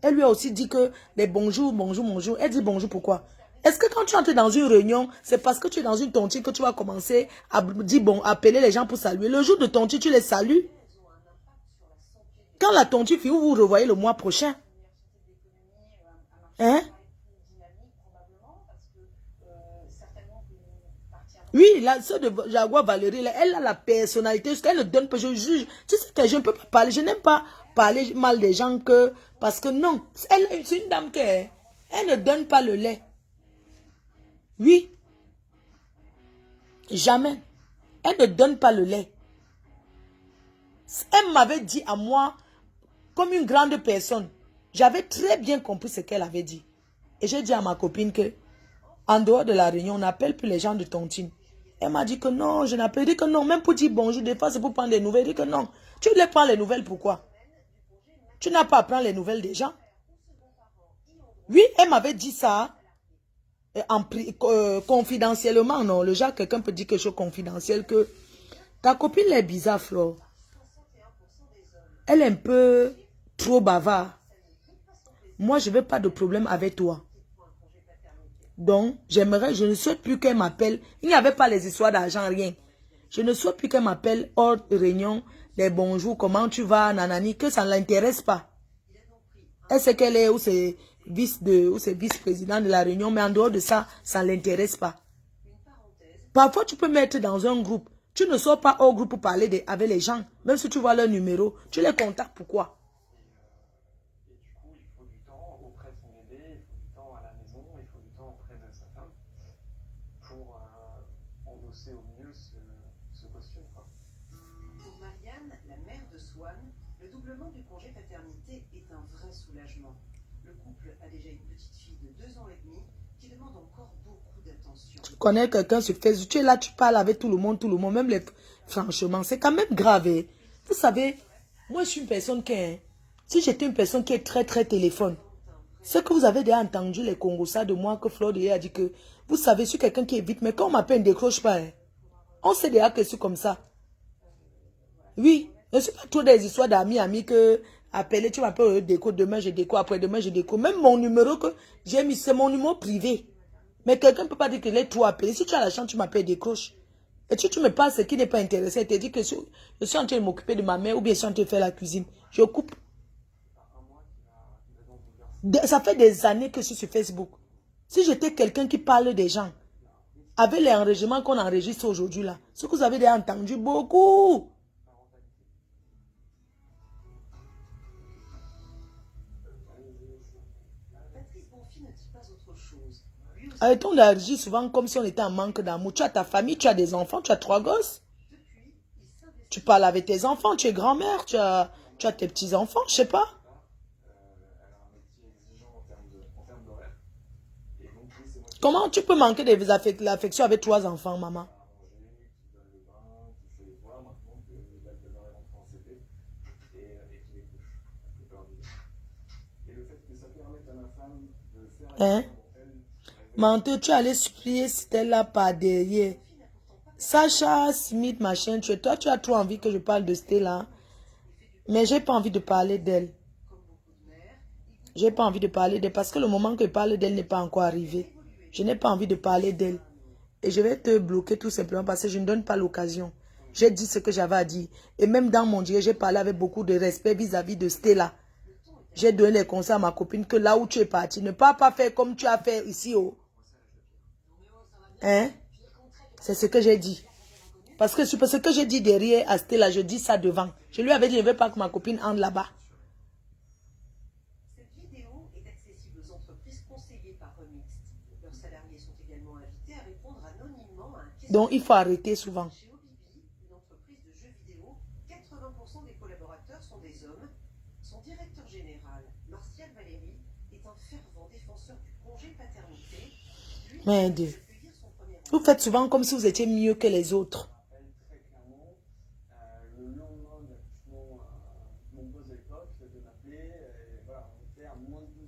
Elle lui a aussi dit que les bonjour, bonjour, bonjour. Elle dit bonjour pourquoi? Est-ce que quand tu entres dans une réunion, c'est parce que tu es dans une tontine que tu vas commencer à dire bon, appeler les gens pour saluer? Le jour de tontine, tu les salues. Quand la tontine finit, vous vous revoyez le mois prochain. Hein? Oui, la soeur de Jaguar Valérie, là, elle a la personnalité, elle ne donne pas, je juge. Tu sais que je ne peux pas parler, je n'aime pas parler mal des gens que, parce que non, elle, c'est une dame qui est, elle ne donne pas le lait. Oui. Jamais. Elle ne donne pas le lait. Elle m'avait dit à moi, comme une grande personne, j'avais très bien compris ce qu'elle avait dit. Et j'ai dit à ma copine que, en dehors de la réunion, on n'appelle plus les gens de tontine. Elle m'a dit que non, je n'appelle, dit que non, même pour dire bonjour, des fois c'est pour prendre des nouvelles, dit que non. Tu les prends les nouvelles, pourquoi? Tu n'as pas à prendre les nouvelles des gens. Oui, elle m'avait dit ça, confidentiellement, non, le genre, quelqu'un peut dire quelque chose confidentiel, que ta copine elle est bizarre, Flo. Elle est un peu trop bavard. Moi, je ne veux pas de problème avec toi. Donc, j'aimerais, je ne souhaite plus qu'elle m'appelle. Il n'y avait pas les histoires d'argent, rien. Je ne souhaite plus qu'elle m'appelle hors réunion, les bonjours, comment tu vas, nanani, que ça ne l'intéresse pas. Elle sait qu'elle est, ou c'est vice-président de la réunion, mais en dehors de ça, ça ne l'intéresse pas. Parfois, tu peux mettre dans un groupe. Tu ne sors pas au groupe pour parler avec les gens. Même si tu vois leur numéro, tu les contactes. Pourquoi? Et du coup, il faut du temps auprès de son bébé, il faut du temps à la maison, il faut du temps auprès de sa femme pour endosser au mieux ce costume, quoi. Pour Marianne, la mère de Swan, le doublement du congé paternité est un vrai soulagement. Le couple a déjà une petite fille de 2 ans et demi qui demande encore beaucoup d'attention. Tu connais quelqu'un sur Facebook, tu es là, tu parles avec tout le monde, même les... Franchement, c'est quand même grave. Hein. Vous savez, moi je suis une personne qui est... Si j'étais une personne qui est très très téléphone, ce que vous avez déjà entendu les Congossas de moi, que Flore a dit que, vous savez, je suis quelqu'un qui est vite, mais quand on m'appelle, ne décroche pas. Hein. On sait déjà que c'est comme ça. Oui, je ne suis pas trop des histoires d'amis que appeler, tu m'appelles déco, demain je déco, après-demain je déco. Même mon numéro que j'ai mis, c'est mon numéro privé. Mais quelqu'un ne peut pas dire qu'il est trop appelé. Si tu as la chance, tu m'appelles, décroche. Et tu me parles ce qui n'est pas intéressé. Tu te dis que je suis en train de m'occuper de ma mère ou bien je suis en train de faire la cuisine. Je coupe. Ça fait des années que je suis sur Facebook. Si j'étais quelqu'un qui parle des gens, avec les enregistrements qu'on enregistre aujourd'hui là, ce que vous avez déjà entendu beaucoup. Arrêtons d'agir souvent comme si on était en manque d'amour. Tu as ta famille, tu as des enfants, tu as 3 gosses. Tu parles avec tes enfants, tu es grand-mère, tu as tes petits-enfants, je sais pas. Comment tu peux manquer de l'affection avec 3 enfants, maman? Hein? Menteur, tu allais supplier Stella par derrière. Sacha Smith, machin, toi, tu as trop envie que je parle de Stella. Mais j'ai pas envie de parler d'elle. J'ai pas envie de parler d'elle parce que le moment que je parle d'elle n'est pas encore arrivé. Je n'ai pas envie de parler d'elle. Et je vais te bloquer tout simplement parce que je ne donne pas l'occasion. J'ai dit ce que j'avais à dire. Et même dans mon dieu, j'ai parlé avec beaucoup de respect vis-à-vis de Stella. J'ai donné les conseils à ma copine que là où tu es parti, ne pas faire comme tu as fait ici. Oh. Hein? C'est ce que j'ai dit. Parce que ce que j'ai dit derrière à Stella, je dis ça devant. Je lui avais dit, je ne veux pas que ma copine entre là-bas. Cette vidéo est accessible aux entreprises conseillées par Remixed. Leurs salariés sont également invités à répondre anonymement à un questionnaire. Donc, il faut arrêter souvent. Chez Obibi, une entreprise de jeux vidéo, 80% des collaborateurs sont des hommes. Son directeur général, Martial Valéry, est un fervent défenseur du congé paternité. Lui, Mais vous faites souvent comme si vous étiez mieux que les autres.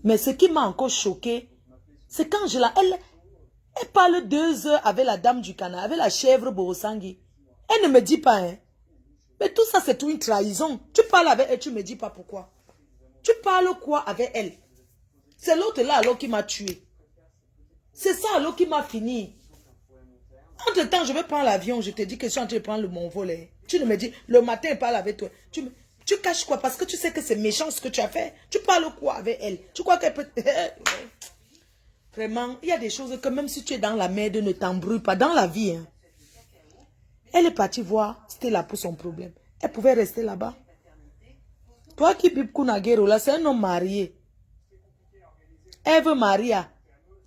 Mais ce qui m'a encore choqué, C'est quand je la... Elle parle 2 heures avec la dame du Canada, avec la chèvre Borosangui. Elle ne me dit pas, hein. Mais tout ça, c'est une trahison. Tu parles avec elle, tu ne me dis pas pourquoi. Tu parles quoi avec elle? C'est l'autre là alors qui m'a tué. C'est ça alors qui m'a fini. Entre temps, je vais prendre l'avion. Je te dis que je suis en train de prendre mon vol. Hein. Tu ne me dis, le matin, elle parle avec toi. Tu caches quoi? Parce que tu sais que c'est méchant ce que tu as fait. Tu parles quoi avec elle? Tu crois qu'elle peut... Vraiment, il y a des choses que même si tu es dans la merde, ne t'embrouille pas. Dans la vie, hein. Elle est partie voir Stella pour son problème. Elle pouvait rester là-bas. Toi qui bip Kunagero, là, c'est un homme marié. Elle veut marier.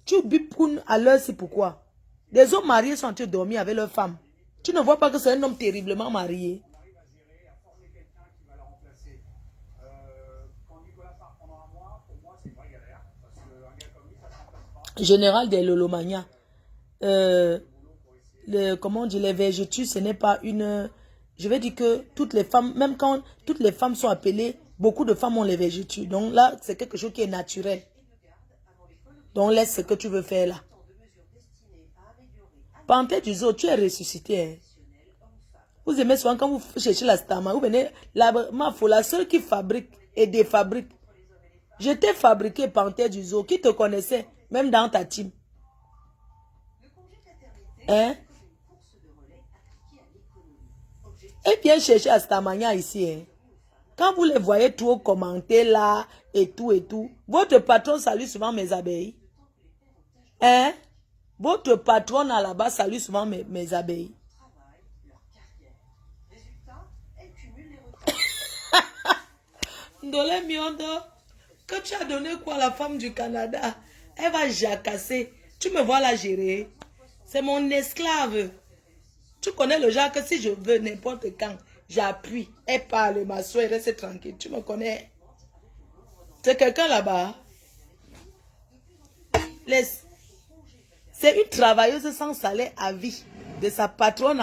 Tu bip Kun à l'heure, c'est pourquoi? Les hommes mariés sont en train de dormir avec leurs femmes. Tu ne vois pas que c'est un homme terriblement marié. Général des Lolomania. Comment on dit, les vergetus, ce n'est pas une... Je vais dire que toutes les femmes, même quand toutes les femmes sont appelées, beaucoup de femmes ont les vergetus. Donc là, c'est quelque chose qui est naturel. Donc laisse ce que tu veux faire là. Panthère du zoo, tu es ressuscité. Hein. Vous aimez souvent quand vous cherchez la stama, vous venez, la seule qui fabrique et défabrique. Je t'ai fabriqué Panthère du zoo, qui te connaissait, même dans ta team. Hein? Et bien chercher à Stamania ici. Hein. Quand vous les voyez trop commenter là, et tout, votre patron salue souvent mes abeilles. Hein? Votre patron là-bas salue souvent mes abeilles. Ndolé Miondo, que tu as donné quoi à la femme du Canada? Elle va jacasser. Tu me vois la gérer. C'est mon esclave. Tu connais le genre que si je veux n'importe quand, j'appuie. Elle parle, ma soeur, reste tranquille. Tu me connais. C'est quelqu'un là-bas. Laisse. C'est une travailleuse sans salaire à vie de sa patronne.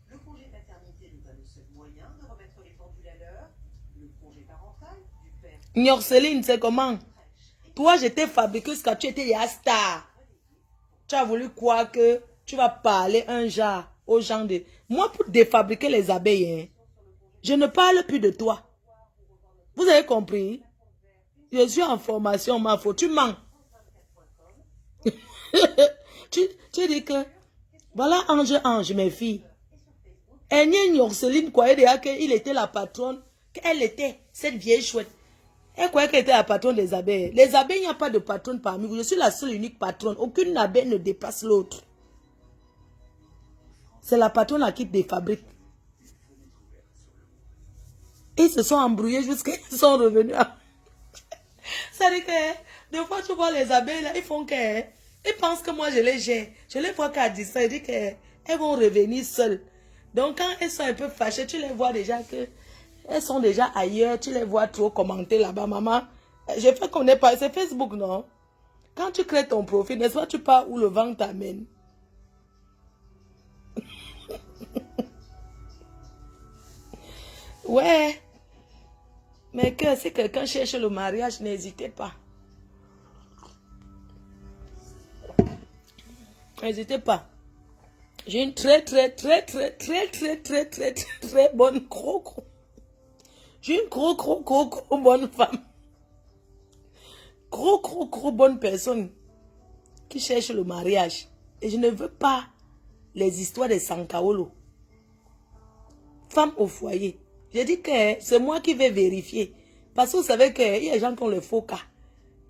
Le congé paternité n'est pas le seul moyen de remettre les pendules à l'heure. Le congé parental du père. Nyorceline, c'est comment? Toi, je t'ai fabriqué ce que tu étais Yasta. Tu as voulu croire que tu vas parler un genre aux gens de... Moi, pour défabriquer les abeilles, hein, je ne parle plus de toi. Vous avez compris? Je suis en formation, ma faute. Tu mens. tu dis que... Voilà Ange, mes filles. Et Nyorceline croyait déjà qu'il était la patronne. Qu'elle était cette vieille chouette. Elle croyait qu'elle était la patronne des abeilles. Les abeilles, il n'y a pas de patronne parmi vous. Je suis la seule unique patronne. Aucune abeille ne dépasse l'autre. C'est la patronne à qui défabrique. Et ils se sont embrouillés jusqu'à ce qu'ils sont revenus. Ça dit que, des fois, tu vois les abeilles, là, ils font que... Ils pensent que moi, je les gère. Je les vois qu'à distance. Ils disent qu'elles vont revenir seules. Donc, quand elles sont un peu fâchées, tu les vois déjà que... Elles sont déjà ailleurs, tu les vois trop commenter là-bas, maman. J'ai fait qu'on n'est pas... C'est Facebook, non? Quand tu crées ton profil, n'est-ce pas, tu pars où le vent t'amène. Ouais. Mais que si quelqu'un cherche le mariage, n'hésitez pas. N'hésitez pas. J'ai une très bonne J'ai une gros bonne femme. Gros bonne personne qui cherche le mariage. Et je ne veux pas les histoires de Sankaolo. Femme au foyer. J'ai dit que c'est moi qui vais vérifier. Parce que vous savez qu'il y a des gens qui ont le faux cas.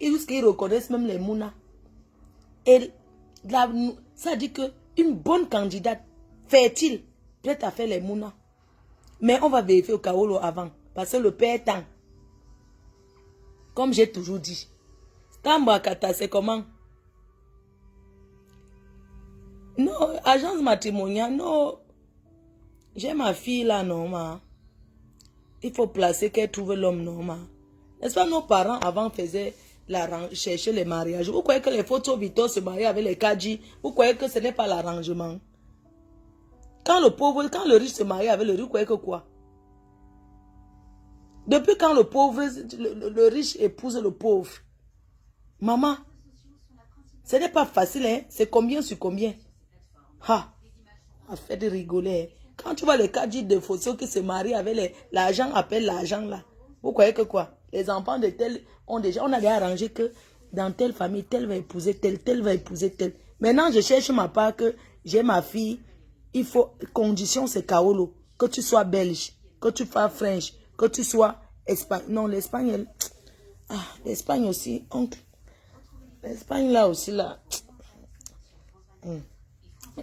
Ils reconnaissent même les mounas. Et ça dit que une bonne candidate fertile, prête à faire les mounas. Mais on va vérifier au Kaolo avant. Parce que le père est temps. Comme j'ai toujours dit. Tambakata, c'est comment? Non, agence matrimoniale, non. J'ai ma fille là, non, ma. Il faut placer qu'elle trouve l'homme, non, ma. N'est-ce pas, nos parents avant faisaient chercher les mariages. Vous croyez que les photos Vito se marient avec les Kadji? Vous croyez que ce n'est pas l'arrangement? Quand le riche se marie avec le riche, vous croyez que quoi? Depuis quand le riche épouse le pauvre? Maman, ce n'est pas facile, hein? C'est combien sur combien? Ha! Ça fait de rigoler. Quand tu vois les cas dits de Fosso qui se marient avec l'argent, appelle l'argent là. Vous croyez que quoi? Les enfants de tel ont déjà, on avait arrangé que dans telle famille, tel va épouser tel va épouser tel. Maintenant, je cherche ma part que j'ai ma fille. Il faut, condition c'est Kaolo. Que tu sois belge, que tu sois French, que tu sois Espagne. Non, l'Espagne, l'Espagne aussi, oncle. L'Espagne là aussi là. Il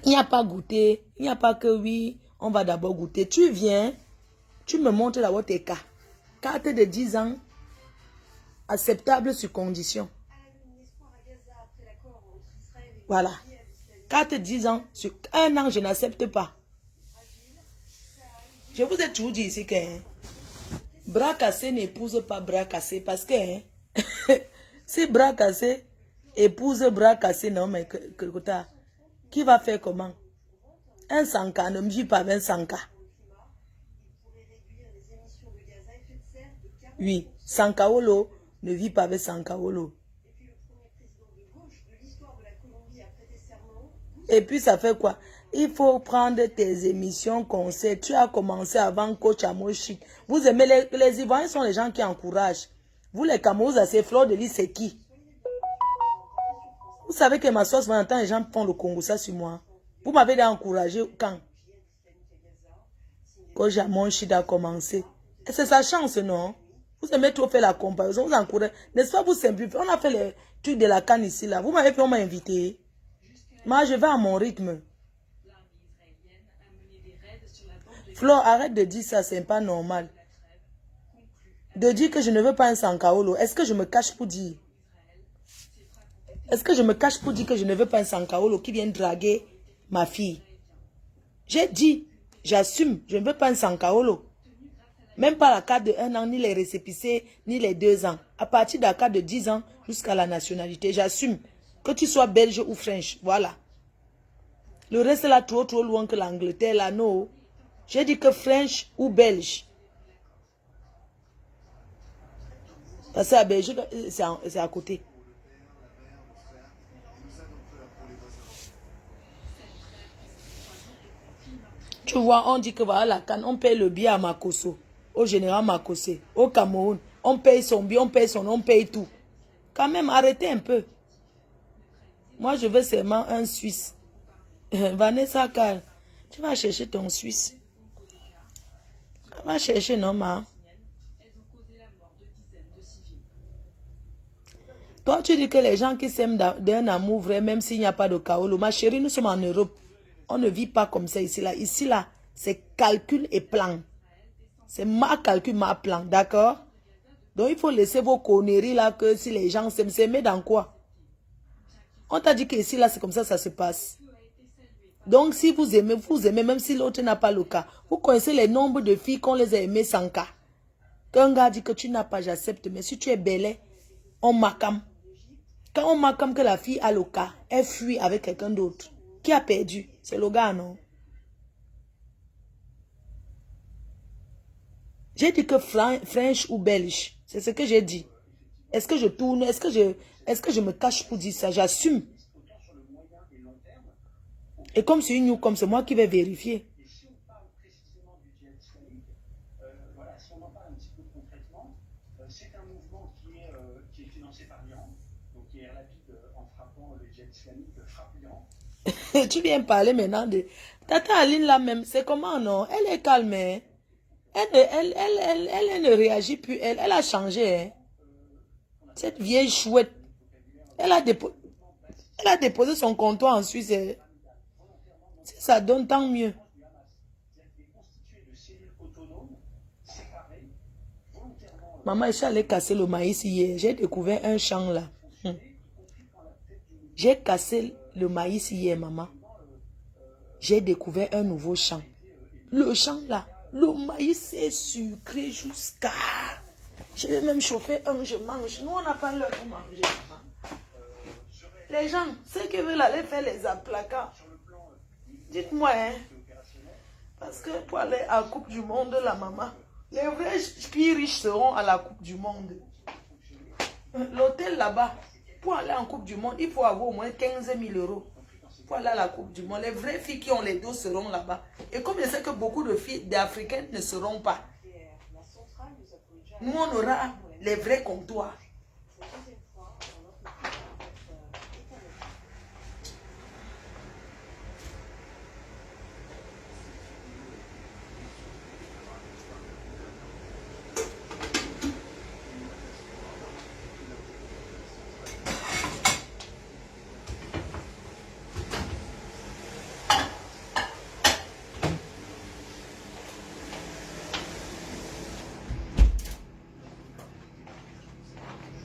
n'y a pas goûté, il n'y a pas que oui, on va d'abord goûter. Tu viens, tu me montres d'abord tes cas. Carte de 10 ans, acceptable sur condition. Voilà. Carte de 10 ans, sur 1 an, je n'accepte pas. Je vous ai toujours dit ici que bras cassé n'épouse pas bras cassé parce que si bras cassé épouse bras cassé, non mais qui va faire comment? Un sanka ne me vit pas avec un sanka. Oui, Sankaolo ne vit pas avec Sankaolo. Et puis ça fait quoi? Il faut prendre tes émissions conseils. Tu as commencé avant coach Amoshi. Vous aimez les Ivoiriens sont les gens qui encouragent. Vous les Camerounais, c'est Fleur de Lys, c'est qui? Vous savez que ma sauce, maintenant les gens font le Congo ça sur moi. Vous m'avez encouragé quand? Coach Amoshi a commencé. Et c'est sa chance, non? Vous aimez trop faire la comparaison, vous encouragez. N'est-ce pas vous simplifiez? On a fait les trucs de la canne ici, là. Vous m'avez fait, on m'a invité. Moi, je vais à mon rythme. Flore, arrête de dire ça, c'est pas normal. De dire que je ne veux pas un Sankaolo. Est-ce que je me cache pour dire? Est-ce que je me cache pour dire que je ne veux pas un Sankaolo qui vient draguer ma fille? J'ai dit, j'assume, je ne veux pas un Sankaolo. Même pas la carte de 1 an, ni les récépissés, ni les 2 ans. À partir de la carte de 10 ans jusqu'à la nationalité, j'assume. Que tu sois belge ou French, voilà. Le reste là, trop loin que l'Angleterre, là, non. J'ai dit que French ou belge. Parce que la Belgique, c'est à côté. Tu vois, on dit que voilà la canne, on paye le billet à Makosso, au général Makosé, au Cameroun. On paye son billet, on paye son nom, on paye tout. Quand même, arrêtez un peu. Moi, je veux seulement un Suisse. Vanessa Carl, tu vas chercher ton Suisse. Va chercher, non, ma. Toi, tu dis que les gens qui s'aiment d'un amour vrai, même s'il n'y a pas de Kaolo. Ma chérie, nous sommes en Europe. On ne vit pas comme ça ici, là. Ici, là, c'est calcul et plan. C'est ma calcul, ma plan, d'accord? Donc, il faut laisser vos conneries, là, que si les gens s'aiment, s'aimer dans quoi? On t'a dit que ici, là, c'est comme ça se passe. Donc, si vous aimez, même si l'autre n'a pas le cas. Vous connaissez les nombres de filles qu'on les a aimées sans cas. Qu'un gars dit que tu n'as pas, j'accepte. Mais si tu es belle, on m'accame. Quand on m'accame que la fille a le cas, elle fuit avec quelqu'un d'autre. Qui a perdu? C'est le gars, non? J'ai dit que French ou belge. C'est ce que j'ai dit. Est-ce que je tourne? Est-ce que je me cache pour dire ça? J'assume. Et comme c'est une comme c'est moi qui vais vérifier. Et si on parle précisément du djihad islamique, voilà, si on en parle un petit peu concrètement, c'est un mouvement qui est financé par l'Iran, donc qui est rapide en frappant le djihad islamique, frappe l'Iran. Tu viens parler maintenant de... Tata Aline là même, c'est comment non? Elle est calme, hein? Elle ne réagit plus, elle a changé, hein? Cette vieille chouette, elle a déposé son comptoir en Suisse, hein? Si ça donne, tant mieux. Maman, je suis allée casser le maïs hier. J'ai découvert un champ là. J'ai cassé le maïs hier, maman. J'ai découvert un nouveau champ. Le champ là, le maïs est sucré jusqu'à... Je vais même chauffer un, je mange. Nous, on n'a pas l'heure pour manger, maman. Les gens, ceux qui veulent aller faire les aplacats, dites-moi, hein. Parce que pour aller à la Coupe du Monde, la maman, les vrais filles riches seront à la Coupe du Monde. L'hôtel là-bas, Pour aller en Coupe du Monde, il faut avoir au moins 15 000 euros. Pour aller à la Coupe du Monde. Les vraies filles qui ont les dos seront là-bas. Et comme je sais que beaucoup de filles d'Africaines ne seront pas, nous on aura les vrais comptoirs.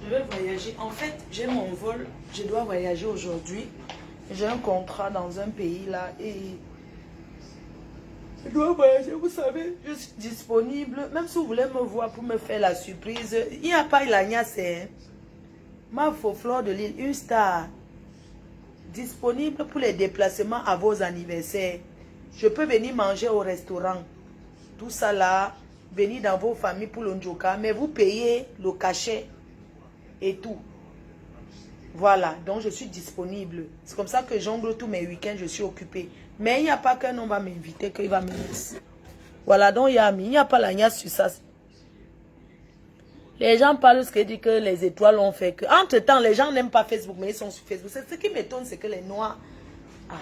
Je vais voyager. En fait, j'ai mon vol. Je dois voyager aujourd'hui. J'ai un contrat dans un pays là et je dois voyager. Vous savez, je suis disponible. Même si vous voulez me voir pour me faire la surprise, il n'y a pas Ilania, c'est ma Fleur de Lille, une star disponible pour les déplacements à vos anniversaires. Je peux venir manger au restaurant. Tout ça là, venir dans vos familles pour l'Ondjoka, mais vous payez le cachet et tout. Voilà, donc je suis disponible. C'est comme ça que jongle tous mes week-ends, je suis occupée. Mais il n'y a pas qu'un homme va m'inviter, qu'il va me laisser. Voilà, donc il n'y a pas la niasse sur ça. Les gens parlent ce qui dit que les étoiles ont fait que... Entre-temps, les gens n'aiment pas Facebook, mais ils sont sur Facebook. Ce qui m'étonne, c'est que les Noirs... Ah.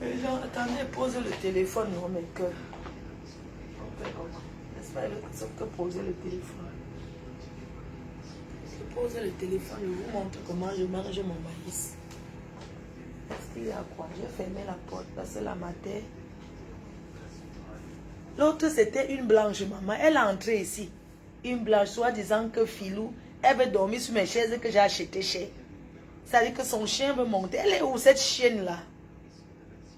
Les gens, attendez, pose le téléphone, non, mais que... N'est-ce pas, sauf que poser le téléphone. Je pose le téléphone, je vous montre comment je mange mon maïs. Est-ce qu'il y a quoi? J'ai fermé la porte, là c'est la matin. L'autre c'était une blanche, maman. Elle est entrée ici. Une blanche, soit disant que Filou, elle veut dormir sur mes chaises que j'ai achetées chez. Ça veut dire que son chien veut monter. Elle est où cette chienne-là?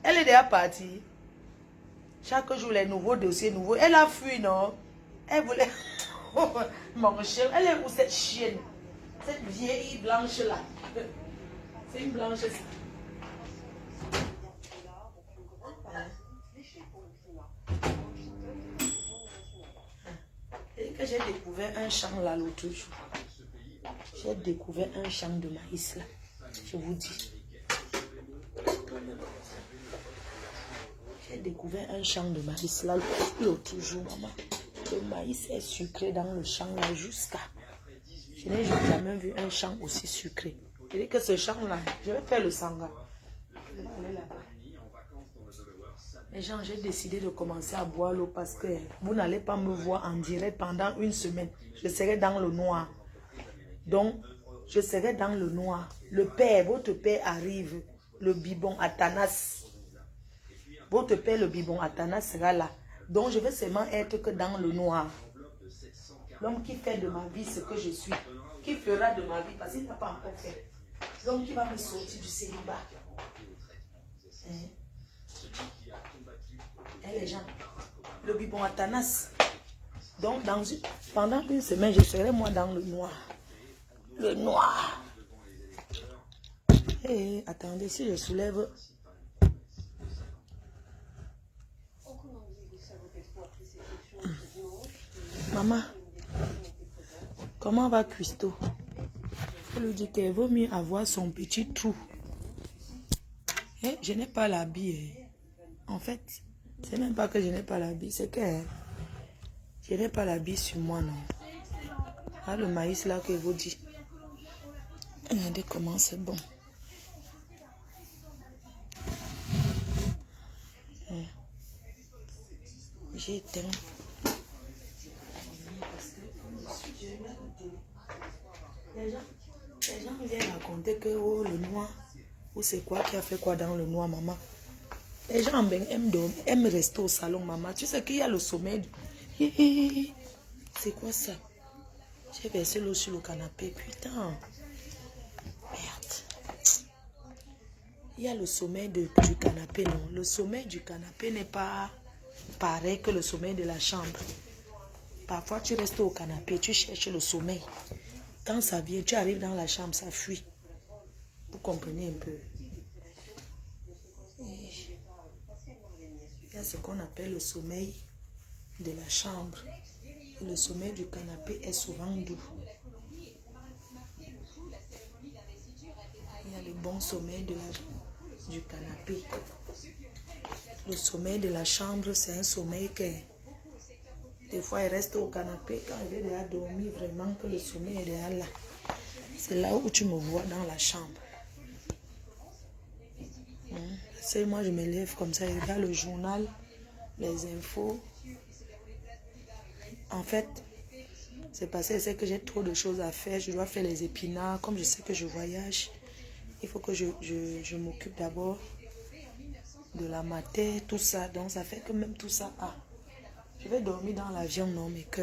Elle est déjà partie. Chaque jour, les nouveaux dossiers nouveaux. Elle a fui, non? Elle voulait... Mon chien, elle est où cette chienne? Cette vieille blanche-là. C'est une blanche. Et que j'ai découvert un champ là l'autre jour. J'ai découvert un champ de maïs là. Je vous dis. J'ai découvert un champ de maïs là l'autre jour, maman. Le maïs est sucré dans le champ là jusqu'à... Je n'ai jamais vu un champ aussi sucré. Je dis que ce champ là, je vais faire le sanga. Je vais aller là-bas. Les gens, j'ai décidé de commencer à boire l'eau parce que vous n'allez pas me voir en direct pendant une semaine. Je serai dans le noir. Donc, je serai dans le noir. Le père, votre père arrive. Le bibon Athanas. Votre père, le bibon Athanas sera là. Donc, je vais seulement être que dans le noir. L'homme qui fait de ma vie ce que je suis. Qui fera de ma vie parce qu'il n'a pas encore fait. L'homme qui va me sortir du célibat. Et les gens, le bibon Athanas. Donc, pendant une semaine, je serai moi dans le noir. Le noir. Et attendez, si je soulève... Maman, comment va Christo? Il faut lui dire qu'il vaut mieux avoir son petit trou. Et je n'ai pas l'habit. En fait, c'est même pas que je n'ai pas l'habit, c'est que je n'ai pas l'habit sur moi, non. Ah, le maïs là que vous dites. Regardez comment c'est bon. J'ai éteint. Les gens viennent raconter que oh, le noir, ou c'est quoi qui a fait quoi dans le noir, maman. Les gens aiment rester au salon, maman. Tu sais qu'il y a le sommeil. C'est quoi ça? J'ai versé l'eau sur le canapé. Putain. Merde. Il y a le sommeil du canapé, non. Le sommeil du canapé n'est pas pareil que le sommeil de la chambre. Parfois, tu restes au canapé, tu cherches le sommeil. Quand ça vient, tu arrives dans la chambre, ça fuit. Vous comprenez un peu. Il y a ce qu'on appelle le sommeil de la chambre. Le sommeil du canapé est souvent doux. Il y a le bon sommeil du canapé. Le sommeil de la chambre, c'est un sommeil que des fois il reste au canapé quand il est déjà dormi, vraiment que le sommeil est déjà là. C'est là où tu me vois dans la chambre. C'est moi je me lève comme ça, je regarde le journal, les infos. En fait, c'est parce que j'ai trop de choses à faire. Je dois faire les épinards. Comme je sais que je voyage, il faut que je m'occupe d'abord de la matière, tout ça. Donc ça fait que même tout ça. Ah, je vais dormir dans l'avion, non, mais que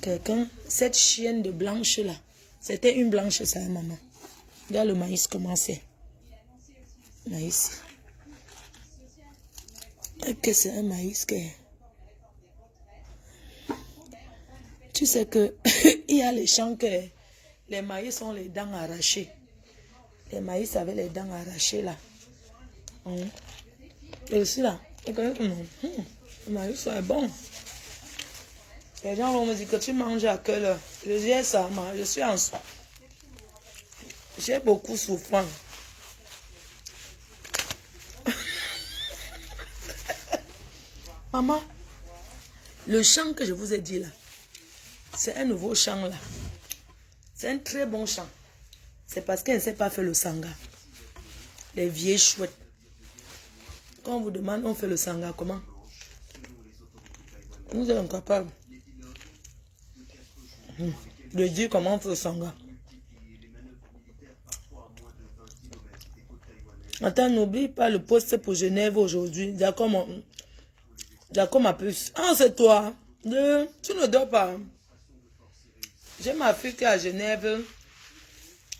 quelqu'un, cette chienne de blanche là, c'était une blanche, ça, maman. Regarde le maïs comment c'est. Maïs. Et que c'est un maïs que... Tu sais que il y a les champs que les maïs ont les dents arrachées. Les maïs avec les dents arrachées là. Et aussi là, le maïs est bon. Les gens vont me dire que tu manges à quelle heure. Je dis ça, je suis en... J'ai beaucoup souffert. Maman, le chant que je vous ai dit là, c'est un nouveau chant là. C'est un très bon chant. C'est parce qu'elle ne sait pas faire le sanga. Les vieilles chouettes. Quand on vous demande, on fait le sanga comment? Vous êtes incapable de dire comment on fait le sanga. Attends, n'oublie pas le poste pour Genève aujourd'hui. D'accord, ma puce. Ah, c'est toi. Tu ne dors pas. J'ai ma fille qui est à Genève.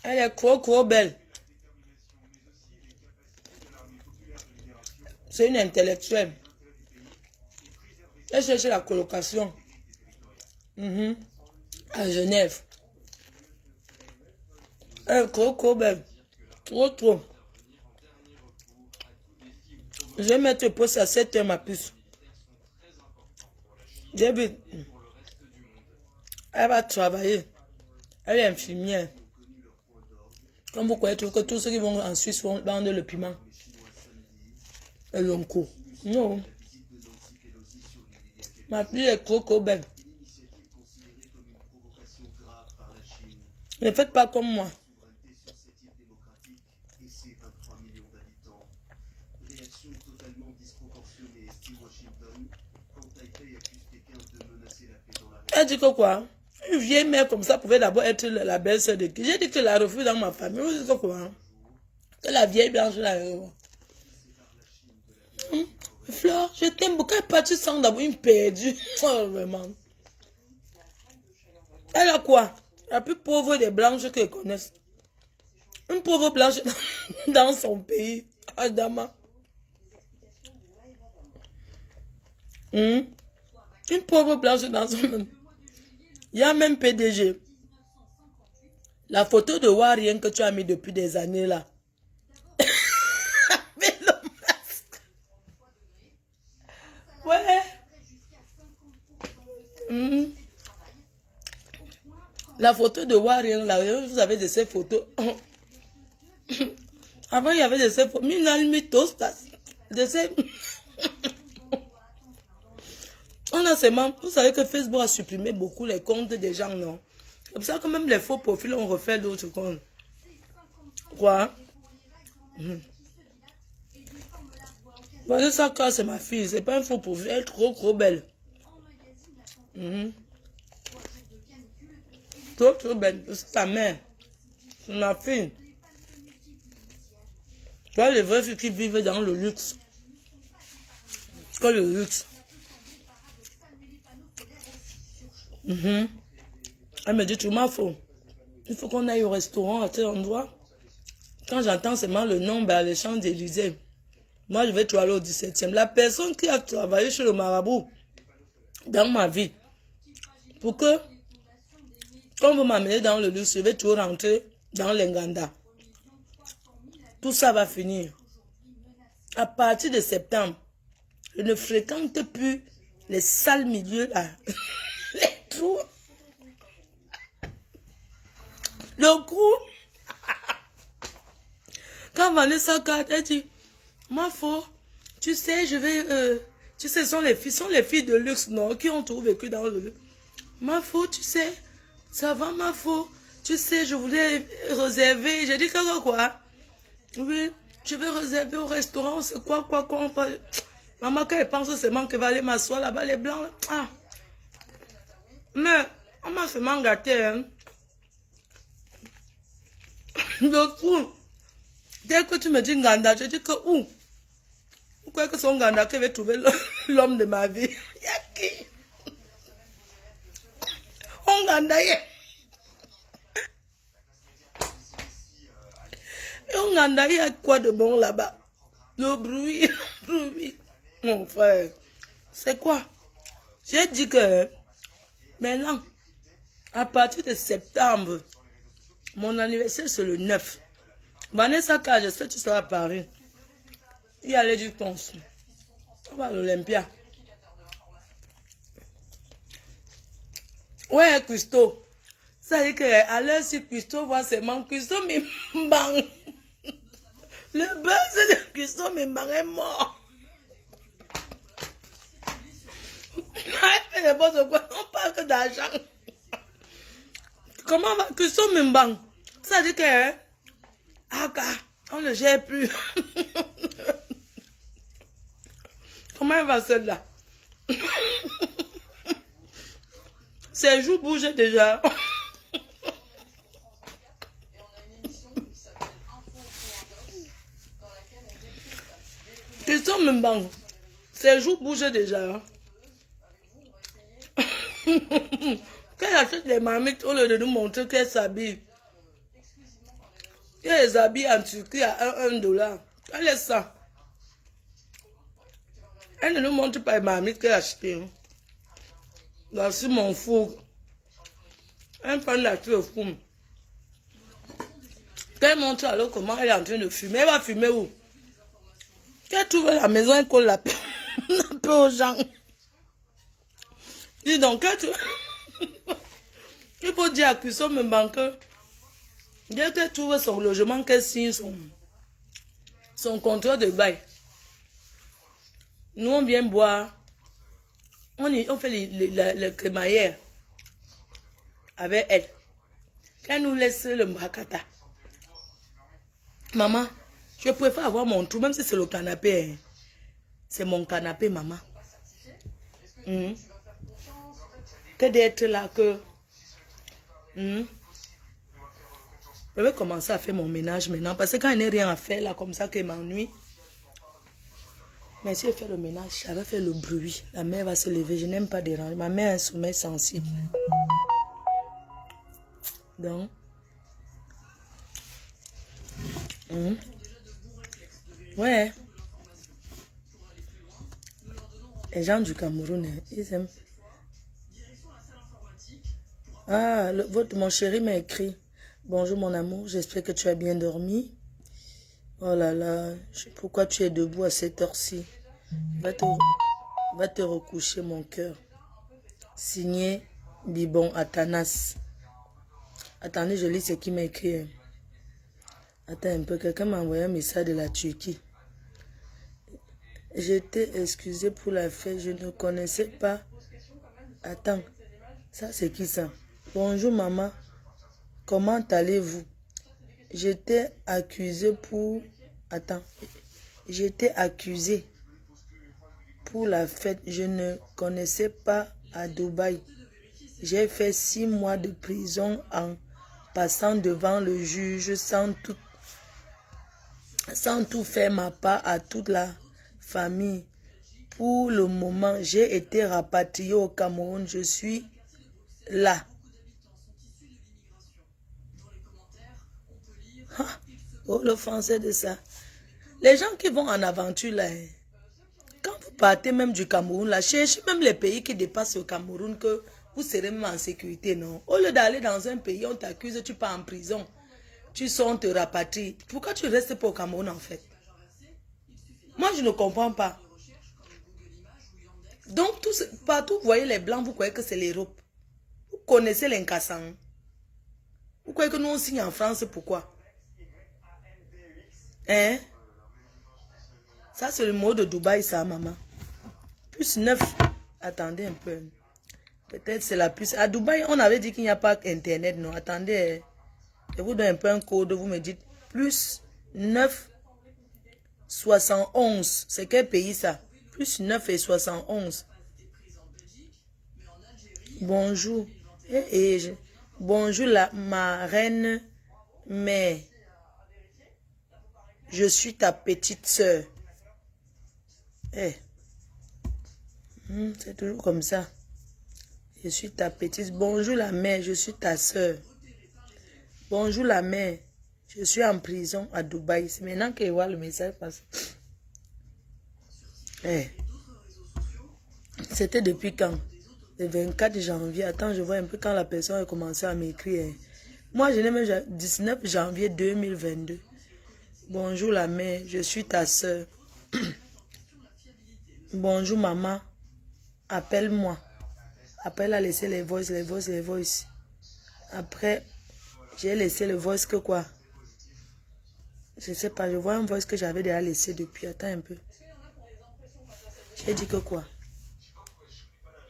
Elle est trop belle. C'est une intellectuelle. Elle cherche la colocation. À Genève. Elle est trop belle. Trop. Je vais mettre le poste à 7 heures, ma puce. Elle va travailler. Elle est infirmière. Comme vous croyez que tous ceux qui vont en Suisse vont vendre le piment. Et l'onco. Non. Ma fille est trop belle. Ne faites pas comme moi. Elle dit que quoi? Une vieille mère comme ça pouvait d'abord être la belle-sœur de qui? J'ai dit que tu la refuses dans ma famille. Vous dites que quoi? Que la vieille blanche là. Fleur, je t'aime beaucoup. Pas tu sens d'abord une perdue. Oh, vraiment. Elle a quoi? La plus pauvre des blanches qu'elle connaisse. Une pauvre blanche dans son pays. Adama. Une pauvre blanche dans son pays. Il y a même PDG. La photo de Warien que tu as mis depuis des années là. Avec le masque. Ouais. La photo de Warien là, vous avez de ces photos. Avant il y avait de ces photos. De ces... On a seulement, vous savez que Facebook a supprimé beaucoup les comptes des gens, non? C'est pour ça que même les faux profils, on refait d'autres comptes. Quoi? Voilà ça, quand c'est ma fille, c'est pas un faux profil, elle est trop belle. Trop belle, c'est ta mère. C'est ma fille. Tu vois les vraies filles qui vivent dans le luxe. C'est quoi le luxe? Elle me dit, tu m'as faux. Il faut qu'on aille au restaurant à tel endroit. Quand j'entends seulement le nom, les Champs-Élysées, moi je vais toujours aller au 17e. La personne qui a travaillé chez le marabout dans ma vie, pour que, quand vous m'amenez dans le luxe, je vais toujours rentrer dans l'Enganda. Tout ça va finir. À partir de septembre, Je ne fréquente plus les sales milieux là. Les trous. Le coup. Quand Vanessa Carte, elle dit, ma foi, tu sais, je vais... tu sais, sont les filles de luxe, non, qui ont tout vécu dans le luxe. Ma foi, tu sais, ça va, ma foi. Tu sais, je voulais réserver. J'ai dit, quoi? Oui, je vais réserver au restaurant, c'est quoi. Maman, quand elle pense seulement qu'elle va aller m'asseoir là-bas, les blancs, là. Ah. Mais, on m'a fait gâté, hein. Le coup, dès que tu me dis Nganda, je dis que où? Vous croyez que son Nganda qui va trouver l'homme de ma vie? Il y a qui? On Nganda, il y a quoi de bon là-bas? Le bruit, mon frère. C'est quoi? J'ai dit que maintenant, à partir de septembre, mon anniversaire c'est le 9. Vanessa Cage, je sais que tu seras à Paris. Il y a du consul. On va à l'Olympia. Ouais, Christo. Ça veut dire qu'à l'heure si Christo voit seulement Christo Mimbang. Le buzz de Christo Mimbang est mort. On parle que d'argent. Comment va Christo Mimbang? Ça veut dire que on ne gère plus. Comment elle va celle-là? Ses joues bougent déjà. Christo Mimbang. Ses joues bougent déjà. Qu'elle achète les marmites au lieu de nous montrer qu'elle s'habille. Il y a les habits en Turquie à $1. Elle est ça. Elle ne nous montre pas les marmites qu'elle a achetées. Voici mon four. Elle prend la tuer au four. Qu'elle montre alors comment elle est en train de fumer. Elle va fumer où? Qu'elle trouve la maison, elle colle la paix aux gens. Dis donc, il faut dire à Christo Mimbang que dès qu'elle trouve son logement, qu'elle signe son contrat de bail. Nous, on vient boire. On fait le crémaillère avec elle. Elle nous laisse le mbakata. Maman, je préfère avoir mon trou, même si c'est le canapé. Hein. C'est mon canapé, maman. Que d'être là que... Je vais commencer à faire mon ménage maintenant. Parce que quand il n'y a rien à faire là, comme ça, qu'elle m'ennuie. Mais si elle fait le ménage, elle va faire le bruit. La mère va se lever. Je n'aime pas déranger. Ma mère a un sommeil sensible. Donc... Ouais. Les gens du Cameroun, ils aiment. Ah, mon chéri m'a écrit. Bonjour mon amour, j'espère que tu as bien dormi. Oh là là, pourquoi tu es debout à cette heure-ci? Va te recoucher mon cœur. Signé Bibon Athanas. Attendez, je lis ce qui m'a écrit. Attends un peu, quelqu'un m'a envoyé un message de la Turquie. J'étais excusée pour la fête, je ne connaissais pas. Attends, ça c'est qui ça? Bonjour maman, comment allez-vous? J'étais accusée pour... Attends, j'étais accusée pour la fête, je ne connaissais pas à Dubaï. J'ai fait 6 mois de prison en passant devant le juge sans tout faire ma part à toute la famille. Pour le moment, j'ai été rapatriée au Cameroun. Je suis là. Ah, oh, le français de ça. Les gens qui vont en aventure, là, quand vous partez même du Cameroun, là, cherchez même les pays qui dépassent le Cameroun, que vous serez même en sécurité, non? Au lieu d'aller dans un pays, on t'accuse, tu pars en prison. Tu sors, on te rapatrie. Pourquoi tu restes pas au Cameroun, en fait? Moi, je ne comprends pas. Donc, partout, vous voyez les blancs, vous croyez que c'est l'Europe. Vous connaissez l'incassant. Vous croyez que nous, on signe en France, pourquoi? Hein? Ça, c'est le mot de Dubaï, ça, maman. Plus 9. Attendez un peu. Peut-être c'est la plus... À Dubaï, on avait dit qu'il n'y a pas Internet, non? Attendez. Je vous donne un peu un code, vous me dites. Plus 9, 71. C'est quel pays, ça? Plus 9 et 71. Bonjour. Bonjour, ma reine mère. Je suis ta petite soeur. C'est toujours comme ça. Je suis ta petite. Bonjour la mère, je suis ta soeur. Bonjour la mère, je suis en prison à Dubaï. C'est maintenant que je vois le message passer. C'était depuis quand? Le 24 janvier. Attends, je vois un peu quand la personne a commencé à m'écrire. Moi, je n'ai même 19 janvier 2022. Bonjour la mère, je suis ta soeur. Bonjour maman, appelle-moi. Après, elle a laissé les voices. Après, j'ai laissé le voice que quoi? Je sais pas, je vois un voice que j'avais déjà laissé depuis. Attends un peu. J'ai dit que quoi?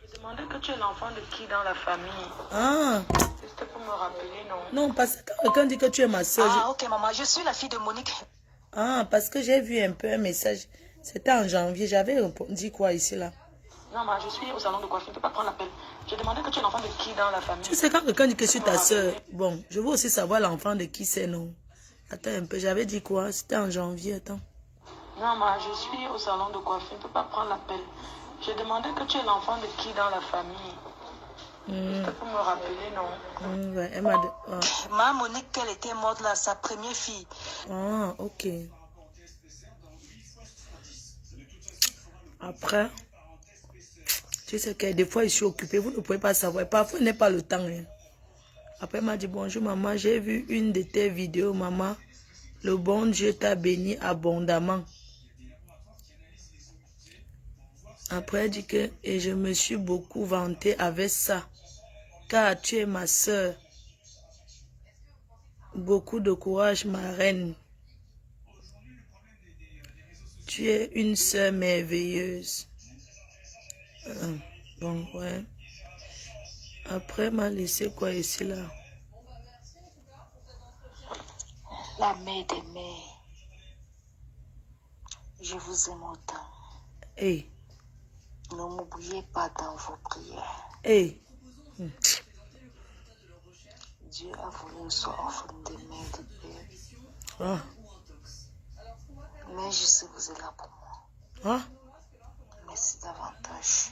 Je demandais que tu es l'enfant de qui dans la famille? Ah! Juste pour me rappeler, non? Non, parce que quand quelqu'un dit que tu es ma soeur... Ah, ok, maman, je suis la fille de Monique. Ah, parce que j'ai vu un peu un message. C'était en janvier. J'avais dit quoi ici, là? Non, maman, je suis au salon de coiffure. Tu ne peux pas prendre l'appel. Je demandais que tu es l'enfant de qui dans la famille? Tu sais, quand quelqu'un dit que je suis ta soeur, bon, je veux aussi savoir l'enfant de qui c'est, non? Attends un peu, j'avais dit quoi? C'était en janvier, attends. Non, maman, je suis au salon de coiffure. Tu ne peux pas prendre l'appel. Je demandais que tu es l'enfant de qui dans la famille? Juste pour me rappeler, non? Ouais, elle m'a dit... Ma Monique, elle était morte là, sa première fille. Ah, ok. Après, tu sais que des fois, je suis occupée, vous ne pouvez pas savoir. Parfois, il n'est pas le temps. Hein. Après, elle m'a dit, bonjour maman, j'ai vu une de tes vidéos, maman. Le bon Dieu t'a béni abondamment. Après, elle dit que, et je me suis beaucoup vantée avec ça. Car tu es ma soeur. Beaucoup de courage, ma reine. Tu es une soeur merveilleuse. Bon, ouais. Après, m'a laissé quoi ici, là? La mère des mères. Je vous aime autant. Hey. Ne m'oubliez pas dans vos prières. Hey. Dieu a voulu que soit orpheline des mères de père. Ah. Mais je sais que vous êtes là pour moi. Ah. Merci davantage.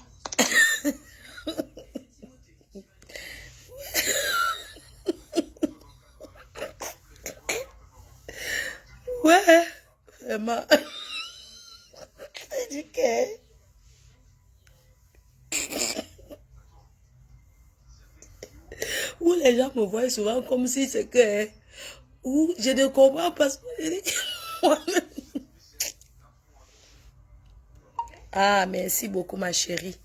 Ouais. Vraiment. C'est du que... Où les gens me voient souvent comme si c'est que... Où je ne comprends pas ce que je dis. Moi-même. Ah, merci beaucoup, ma chérie.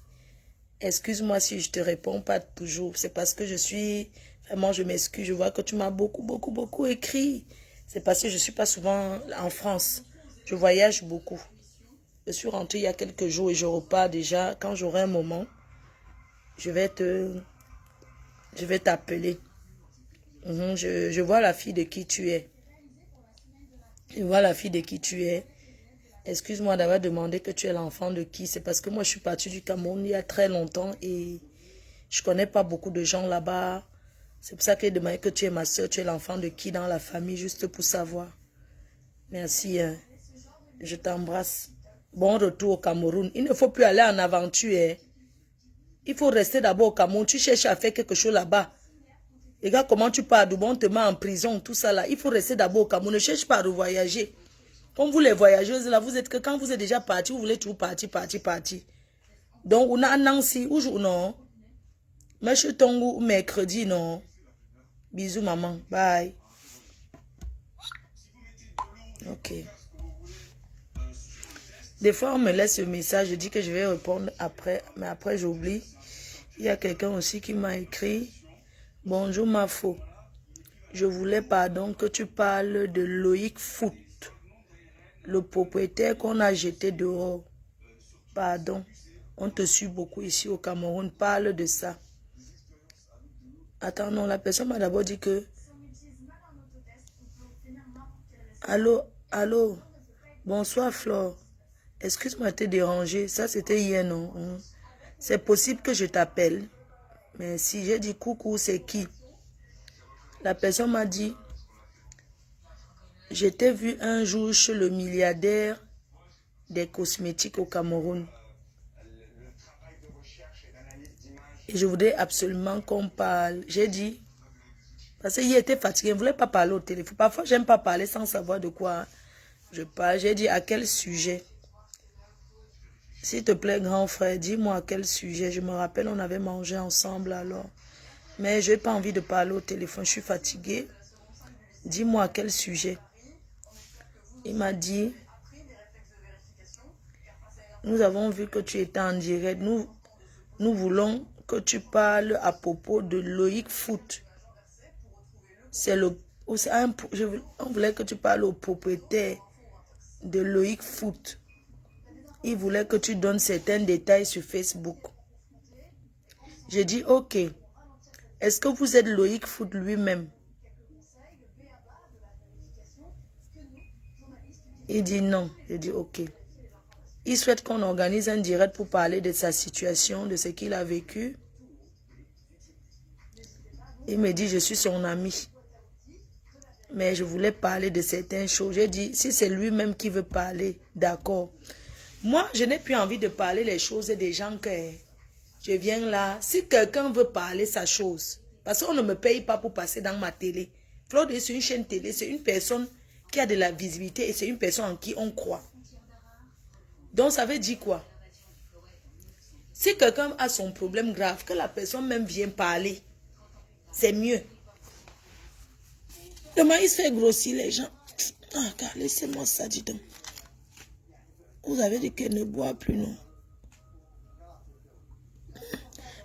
Excuse-moi si je te réponds pas toujours. C'est parce que je suis... Vraiment, je m'excuse. Je vois que tu m'as beaucoup écrit. C'est parce que je ne suis pas souvent en France. Je voyage beaucoup. Je suis rentrée il y a quelques jours et je repars déjà. Quand j'aurai un moment, je vais t'appeler. Je vois la fille de qui tu es. Je vois la fille de qui tu es. Excuse-moi d'avoir demandé que tu es l'enfant de qui. C'est parce que moi, je suis partie du Cameroun il y a très longtemps et je connais pas beaucoup de gens là-bas. C'est pour ça que j'ai demandé que tu es ma soeur. Tu es l'enfant de qui dans la famille, juste pour savoir. Merci. Hein. Je t'embrasse. Bon retour au Cameroun. Il ne faut plus aller en aventure. Hein. Il faut rester d'abord au Cameroun. Tu cherches à faire quelque chose là-bas. Regarde comment tu pars d'où on te met en prison, tout ça là. Il faut rester d'abord au Cameroun. Ne cherche pas à revoyager. Comme vous les voyageuses là, vous êtes que quand vous êtes déjà parti, vous voulez toujours partir. Donc, on a un Nancy, ou non. Mais je tombe mercredi, non. Bisous, maman. Bye. Ok. Des fois, on me laisse ce message, je dis que je vais répondre après, mais après, j'oublie. Il y a quelqu'un aussi qui m'a écrit. Bonjour, Mafo. Je voulais, pardon, que tu parles de Loïc Foot, le propriétaire qu'on a jeté dehors. Pardon, on te suit beaucoup ici au Cameroun. Parle de ça. Attends, non, la personne m'a d'abord dit que... Allô, allô. Bonsoir, Flore. Excuse-moi de te déranger. Ça, c'était hier, non? C'est possible que je t'appelle. Mais si j'ai dit coucou, c'est qui? La personne m'a dit, je t'ai vu un jour chez le milliardaire des cosmétiques au Cameroun. Et je voudrais absolument qu'on parle. J'ai dit, parce qu'il était fatigué, il ne voulait pas parler au téléphone. Parfois, j'aime pas parler sans savoir de quoi je parle. J'ai dit, à quel sujet? S'il te plaît, grand frère, dis-moi à quel sujet. Je me rappelle, on avait mangé ensemble alors. Mais je n'ai pas envie de parler au téléphone, je suis fatiguée. Dis-moi à quel sujet. Il m'a dit, nous avons vu que tu étais en direct. Nous voulons que tu parles à propos de Loïc Foot. On voulait que tu parles au propriétaire de Loïc Foot. Il voulait que tu donnes certains détails sur Facebook. J'ai dit, ok. Est-ce que vous êtes Loïc Foot lui-même? Il dit non. J'ai dit, ok. Il souhaite qu'on organise un direct pour parler de sa situation, de ce qu'il a vécu. Il me dit, je suis son ami. Mais je voulais parler de certaines choses. J'ai dit, si c'est lui-même qui veut parler, d'accord. Moi, je n'ai plus envie de parler les choses des gens que je viens là. Si quelqu'un veut parler sa chose, parce qu'on ne me paye pas pour passer dans ma télé. Flore, c'est une chaîne télé, c'est une personne qui a de la visibilité et c'est une personne en qui on croit. Donc, ça veut dire quoi? Si quelqu'un a son problème grave, que la personne même vient parler, c'est mieux. Le maïs fait grossir les gens. Ah, car laissez-moi ça, dis donc. Vous avez dit qu'elle ne boit plus, non?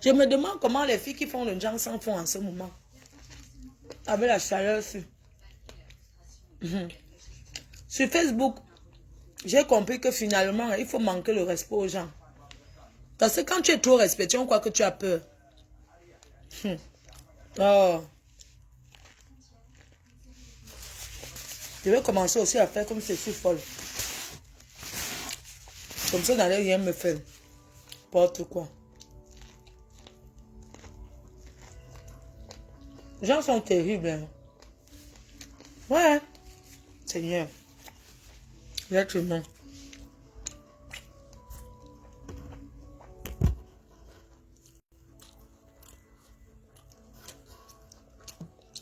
Je me demande comment les filles qui font le Janssen font en ce moment. Avec la chaleur, sur Facebook, j'ai compris que finalement, il faut manquer le respect aux gens. Parce que quand tu es trop respectueux, on croit que tu as peur. Oh. Je vais commencer aussi à faire comme si je suis folle. Comme ça, n'allez rien me faire. N'importe quoi. Les gens sont terribles. Hein. Ouais. Seigneur. Exactement.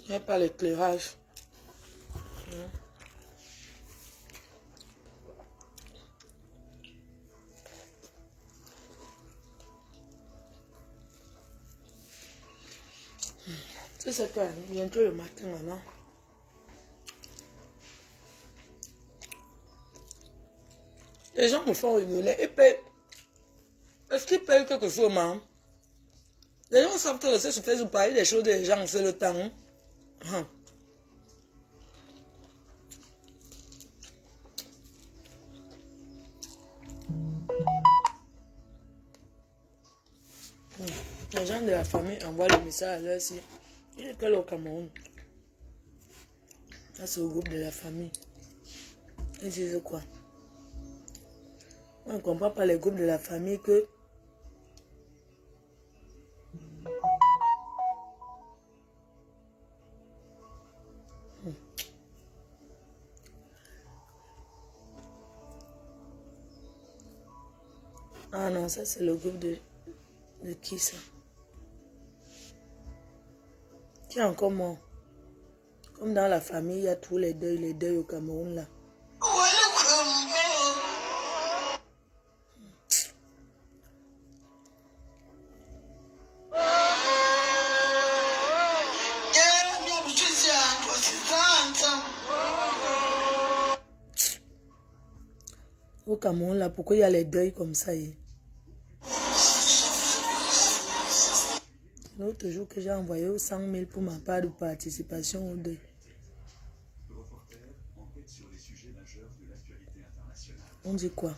Il n'y a pas l'éclairage. C'est quoi? Bientôt le matin maintenant. Les gens me font rigoler. Ils payent. Est-ce qu'ils payent quelque chose, man? Les gens savent que c'est sur Facebook parler des choses des gens, c'est le temps. Hein? Les gens de la famille envoient le message à leur sœur. Il est quel au Cameroun? Ça, c'est au groupe de la famille. Ils disent quoi? On ne comprend pas les groupes de la famille que... Ah non, ça c'est le groupe de qui ça? Qui est encore mort? Comme dans la famille, il y a tous les deuils au Cameroun là. Vous Au Cameroun, là, pourquoi il y a les deuils comme ça? L'autre jour que j'ai envoyé aux 100 000 pour ma part de participation au deuil. On dit quoi?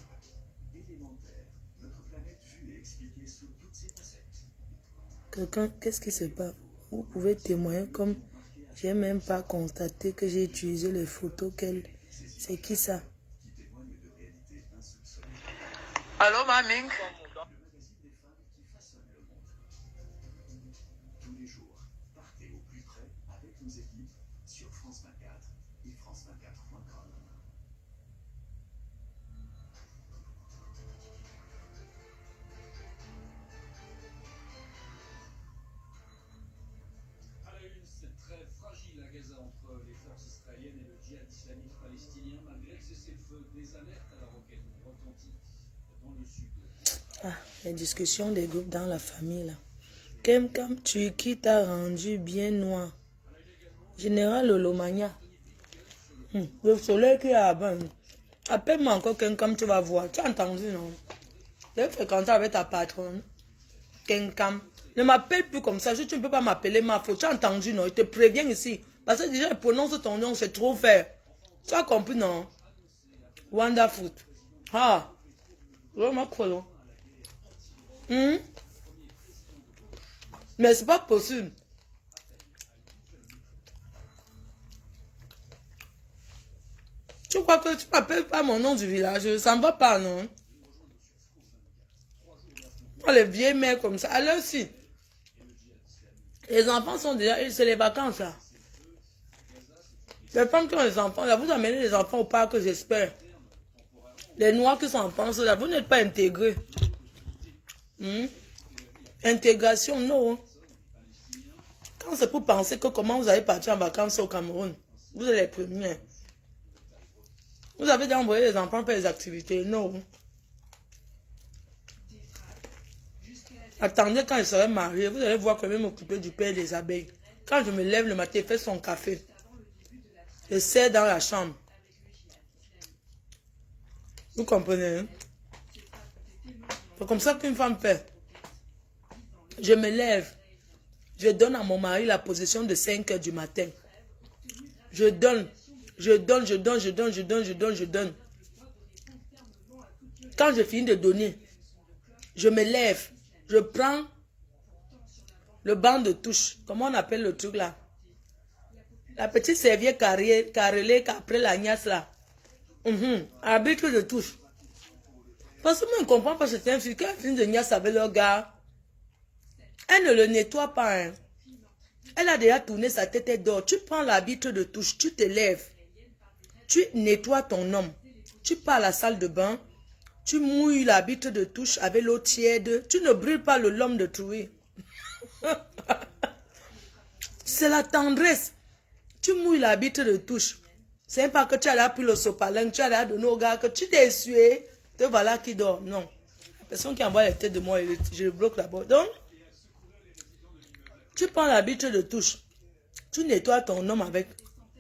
Quelqu'un, qu'est-ce qui se passe? Vous pouvez témoigner comme j'ai même pas constaté que j'ai utilisé les photos qu'elle... C'est qui ça? Allô, mamie? Ah, les discussions des groupes dans la famille là. Kenkam Turquie t'a rendu bien noir. Général Lolomania. Le soleil qui est là-bas. Appelle-moi encore Kenkam, tu vas voir. Tu as entendu, non? J'ai fréquenté avec ta patronne. Kenkam. Ne m'appelle plus comme ça. Tu ne peux pas m'appeler ma faute. Tu as entendu, non? Je te préviens ici. Parce que déjà, je prononce ton nom, c'est trop fait. Tu as compris, non? Wonderful. Ah. Vraiment quoi, mais c'est pas possible. Tu crois que tu m'appelles pas mon nom du village? Ça ne va pas, non? Les vieilles mères comme ça. Alors si. Les enfants sont déjà... C'est les vacances, là. Les femmes qui ont les enfants, là, vous amenez les enfants au parc, j'espère. Les noirs qui sont en France, là, vous n'êtes pas intégrés. Intégration, non. Quand c'est pour penser que comment vous allez partir en vacances au Cameroun, vous êtes les premiers. Vous avez déjà envoyé les enfants faire les activités, non. Attendez quand je serai marié, vous allez voir que je vais m'occuper du père des abeilles. Quand je me lève le matin, il fait son café. Je sers dans la chambre. Vous comprenez, hein? C'est comme ça qu'une femme fait. Je me lève. Je donne à mon mari la position de 5 heures du matin. Je donne. Quand je finis de donner, je me lève. Je prends le banc de touche. Comment on appelle le truc là? La petite serviette carrelée après la gnasse là. Arbitre de touche. Parce que moi, je ne comprends pas cette fille. Quand elle finit de gnasse avec le gars, elle ne le nettoie pas. Hein. Elle a déjà tourné sa tête et dort. Tu prends l'arbitre de touche, tu te lèves. Tu nettoies ton homme. Tu pars à la salle de bain. Tu mouilles l'arbitre de touche avec l'eau tiède. Tu ne brûles pas le lhomme de trouille. C'est la tendresse. Tu mouilles l'arbitre de touche. C'est pas que tu as là pris le sopalin, tu as là donné au gars que tu t'es sué. Te voilà qui dort. Non. La personne qui envoie les têtes de moi, je le bloque là-bas. Donc, tu prends l'arbitre de touche. Tu nettoies ton homme avec.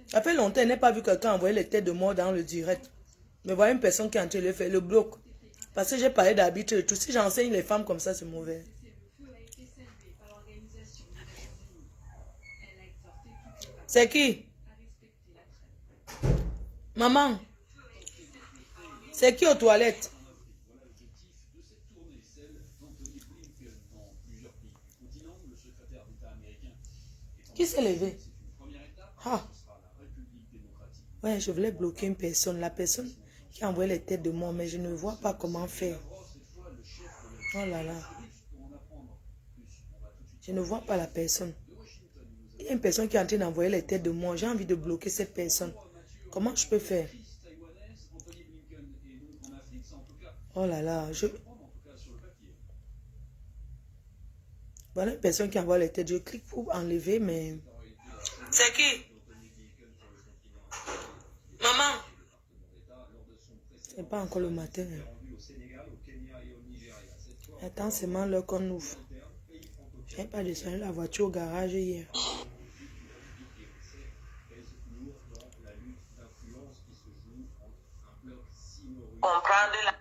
Ça fait longtemps, elle n'a pas vu quelqu'un envoyer les têtes de mort dans le direct. Mais voilà une personne qui est en train de le faire, le bloc. Parce que j'ai parlé d'arbitre de touche. Si j'enseigne les femmes comme ça, c'est mauvais. C'est qui? Maman. C'est qui aux toilettes? Qui s'est levé? Ah. Ouais, je voulais bloquer une personne. La personne qui a envoyé les têtes de moi, mais je ne vois pas comment faire. Oh là là. Je ne vois pas la personne. Il y a une personne qui est en train d'envoyer les têtes de moi. J'ai envie de bloquer cette personne. Comment je peux faire? Oh là là. Voilà une personne qui envoie les têtes. Je clique pour enlever, mais... C'est qui? Maman? C'est pas encore le matin. Attends seulement l'heure qu'on ouvre. Je n'ai pas descendu la voiture au garage hier. Comprendre la...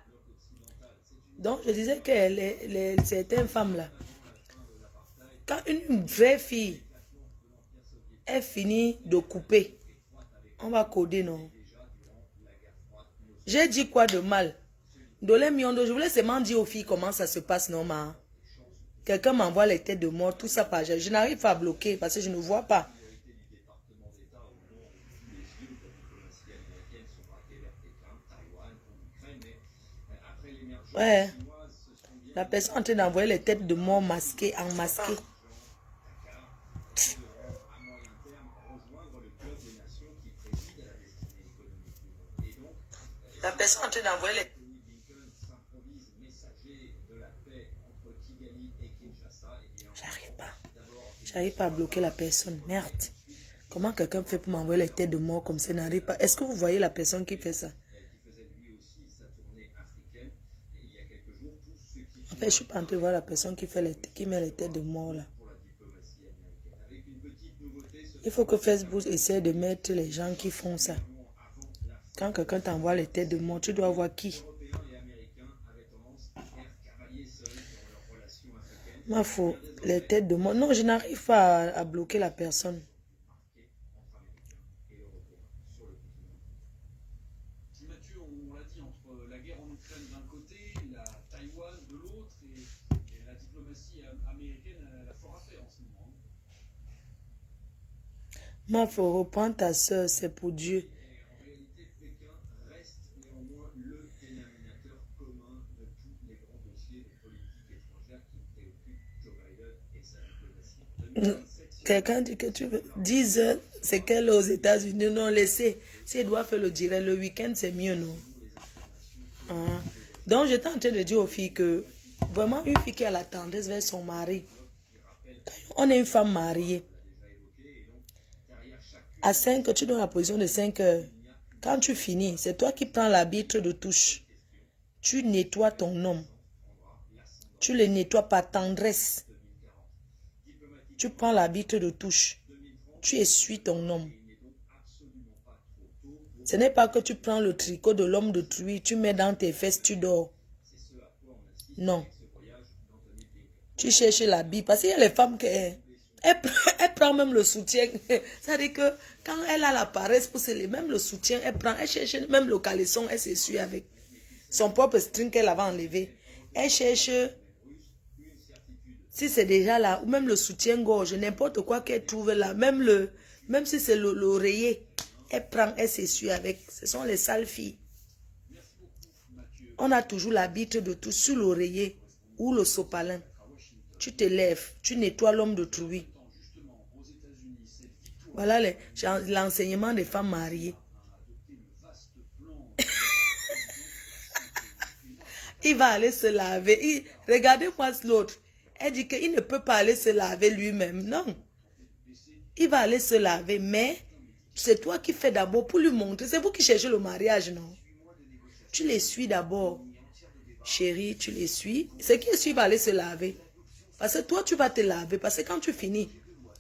je disais que certaines femmes là, quand une vraie fille est finie de couper, on va coder, non? J'ai dit quoi de mal? Dolé Miondo, je voulais seulement dire aux filles comment ça se passe, non, ma? Quelqu'un m'envoie les têtes de mort, tout ça, pas. Je n'arrive pas à bloquer parce que je ne vois pas. Ouais. La personne est en train d'envoyer les têtes de mort masquées, en masqué. La personne est en train d'envoyer les... J'arrive pas à bloquer la personne. Merde. Comment quelqu'un fait pour m'envoyer les têtes de mort comme ça n'arrive pas? Est-ce que vous voyez la personne qui fait ça? En fait, je suis pas en train de voir la personne qui met les têtes de mort là. Il faut que Facebook essaie de mettre les gens qui font ça. Quand quelqu'un t'envoie les têtes de mort, tu dois voir qui. Ma faute, les têtes de mort. Non, je n'arrive pas à bloquer la personne. Mathieu, on l'a dit, entre la guerre en Ukraine d'un côté, la Taïwan de l'autre et la diplomatie américaine, elle a fort à faire en ce moment. Ma faut reprendre ta soeur, c'est pour Dieu. En réalité, Pékin reste néanmoins le dénominateur commun de tous les grands dossiers de politique étrangère qui préoccupent Joe Biden et sa diplomatie. Quelqu'un dit que tu veux 10 heures, c'est qu'elle est aux États-Unis. Non, laissez. Si elle doit faire le direct, le week-end, c'est mieux, non? Hein? Donc, j'étais en train de dire aux filles que vraiment, une fille qui a la tendresse vers son mari, on est une femme mariée. À 5 heures, tu donnes la position de 5 heures. Quand tu finis, c'est toi qui prends l'arbitre de touche. Tu nettoies ton homme. Tu le nettoies par tendresse. Tu prends l'arbitre de touche. Tu essuies ton homme. Ce n'est pas que tu prends le tricot de l'homme d'autrui, tu mets dans tes fesses, tu dors. Non. Tu cherches l'habit. Parce qu'il y a les femmes qui... Elle prend même le soutien. C'est-à-dire que quand elle a la paresse pour se lever, même le soutien, elle cherche même le caleçon, elle s'essuie avec son propre string qu'elle avait enlevé. Elle cherche, si c'est déjà là, ou même le soutien-gorge, n'importe quoi qu'elle trouve là, même si c'est l'oreiller, elle prend, elle s'essuie avec. Ce sont les sales filles. On a toujours l'arbitre de tout sur l'oreiller ou le sopalin. Tu te lèves, tu nettoies l'homme d'autrui. Voilà l'enseignement des femmes mariées. Il va aller se laver. Regardez-moi l'autre. Elle dit qu'il ne peut pas aller se laver lui-même. Non. Il va aller se laver, mais c'est toi qui fais d'abord pour lui montrer. C'est vous qui cherchez le mariage, non? Tu les suis d'abord. Chérie, tu les suis. C'est qui est-ce qui va aller se laver? Parce que toi, tu vas te laver. Parce que quand tu finis,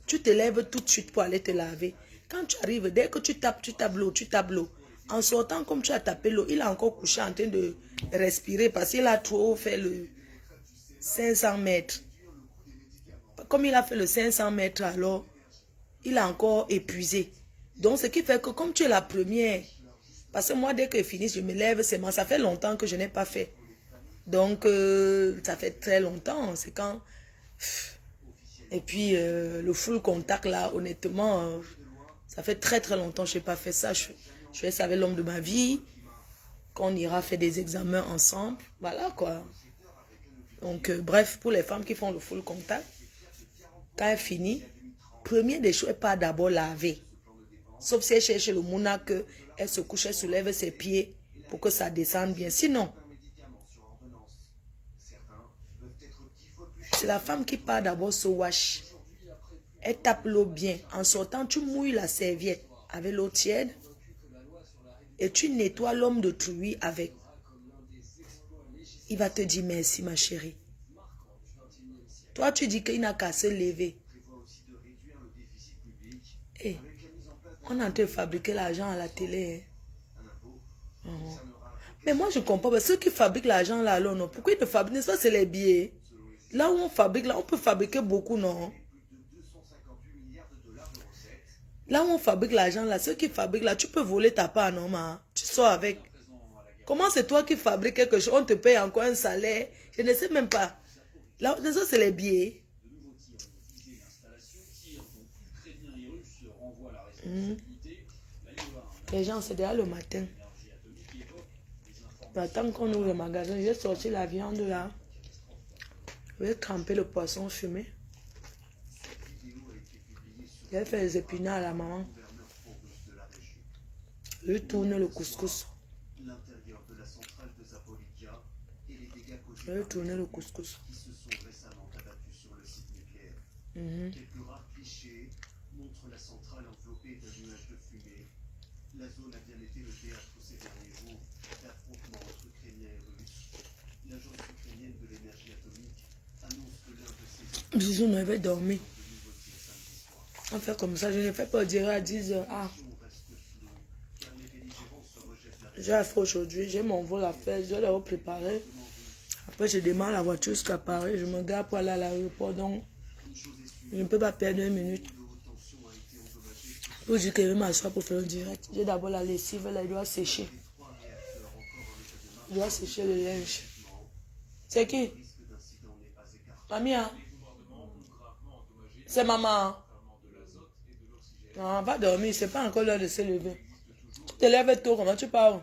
tu te lèves tout de suite pour aller te laver. Quand tu arrives, dès que tu tapes l'eau, tu tapes l'eau. En sortant, comme tu as tapé l'eau, il a encore couché en train de respirer parce qu'il a trop fait le 500 mètres. Comme il a fait le 500 mètres, alors, il a encore épuisé. Donc, ce qui fait que comme tu es la première, parce que moi, dès que je finis, je me lève, c'est moi. Ça fait longtemps que je n'ai pas fait. Donc, ça fait très longtemps. C'est quand... Et puis, le full contact, là, honnêtement, ça fait très, très longtemps que je n'ai pas fait ça. Je fais ça avec l'homme de ma vie. Qu'on ira faire des examens ensemble. Voilà, quoi. Donc, bref, pour les femmes qui font le full contact, quand elle finit, premier des choses, elle part d'abord laver. Sauf si elle cherche le mouna, elle se couche, elle soulève ses pieds pour que ça descende bien. Sinon, c'est la femme qui part d'abord se wash. Elle tape l'eau bien. En sortant, tu mouilles la serviette avec l'eau tiède et tu nettoies l'homme d'autrui avec. Il va te dire merci, ma chérie. Toi, tu dis qu'il n'a qu'à se lever. On est en train de fabriquer l'argent à la télé. Hein? Mais moi, je comprends pas. Ceux qui fabriquent l'argent là, alors, non. Pourquoi ils ne fabriquent pas? C'est les billets. Là où on fabrique, là, on peut fabriquer beaucoup, non? Là où on fabrique l'argent là, ceux qui fabriquent là, tu peux voler ta part, non, ma? Tu sors avec. Comment c'est toi qui fabriques quelque chose? On te paye encore un salaire. Je ne sais même pas. Là, ça, c'est les billets. Les gens, c'est déjà le matin. J'attends qu'on ouvre le magasin. J'ai sorti la viande là. Je vais tremper le poisson fumé. J'ai fait les épinards à la maman. Je vais tourner le couscous. Je vais tourner le couscous. Quelques rares clichés montrent la centrale enveloppée d'un nuage de fumée. La zone a bien été le théâtre ces derniers jours d'affrontements entre Ukrainiens et Russes. L'agence ukrainienne de l'énergie atomique annonce que l'un de ses Bisous, je vais dormir. On fait comme ça, je ne fais pas dire à 10 h. Ah. J'ai fait aujourd'hui, j'ai mon vol à faire, je dois le préparer. Après, je démarre la voiture jusqu'à Paris, je me garde pour aller à l'aéroport, donc je ne peux pas perdre 1 minute. Pour dire que je vais m'asseoir pour faire le direct. J'ai d'abord la lessive, là, il doit sécher. Il doit sécher le linge. C'est qui? Mamie, hein? C'est maman. Non, va dormir, c'est pas encore l'heure de se lever. Tu te lèves tôt, comment tu parles?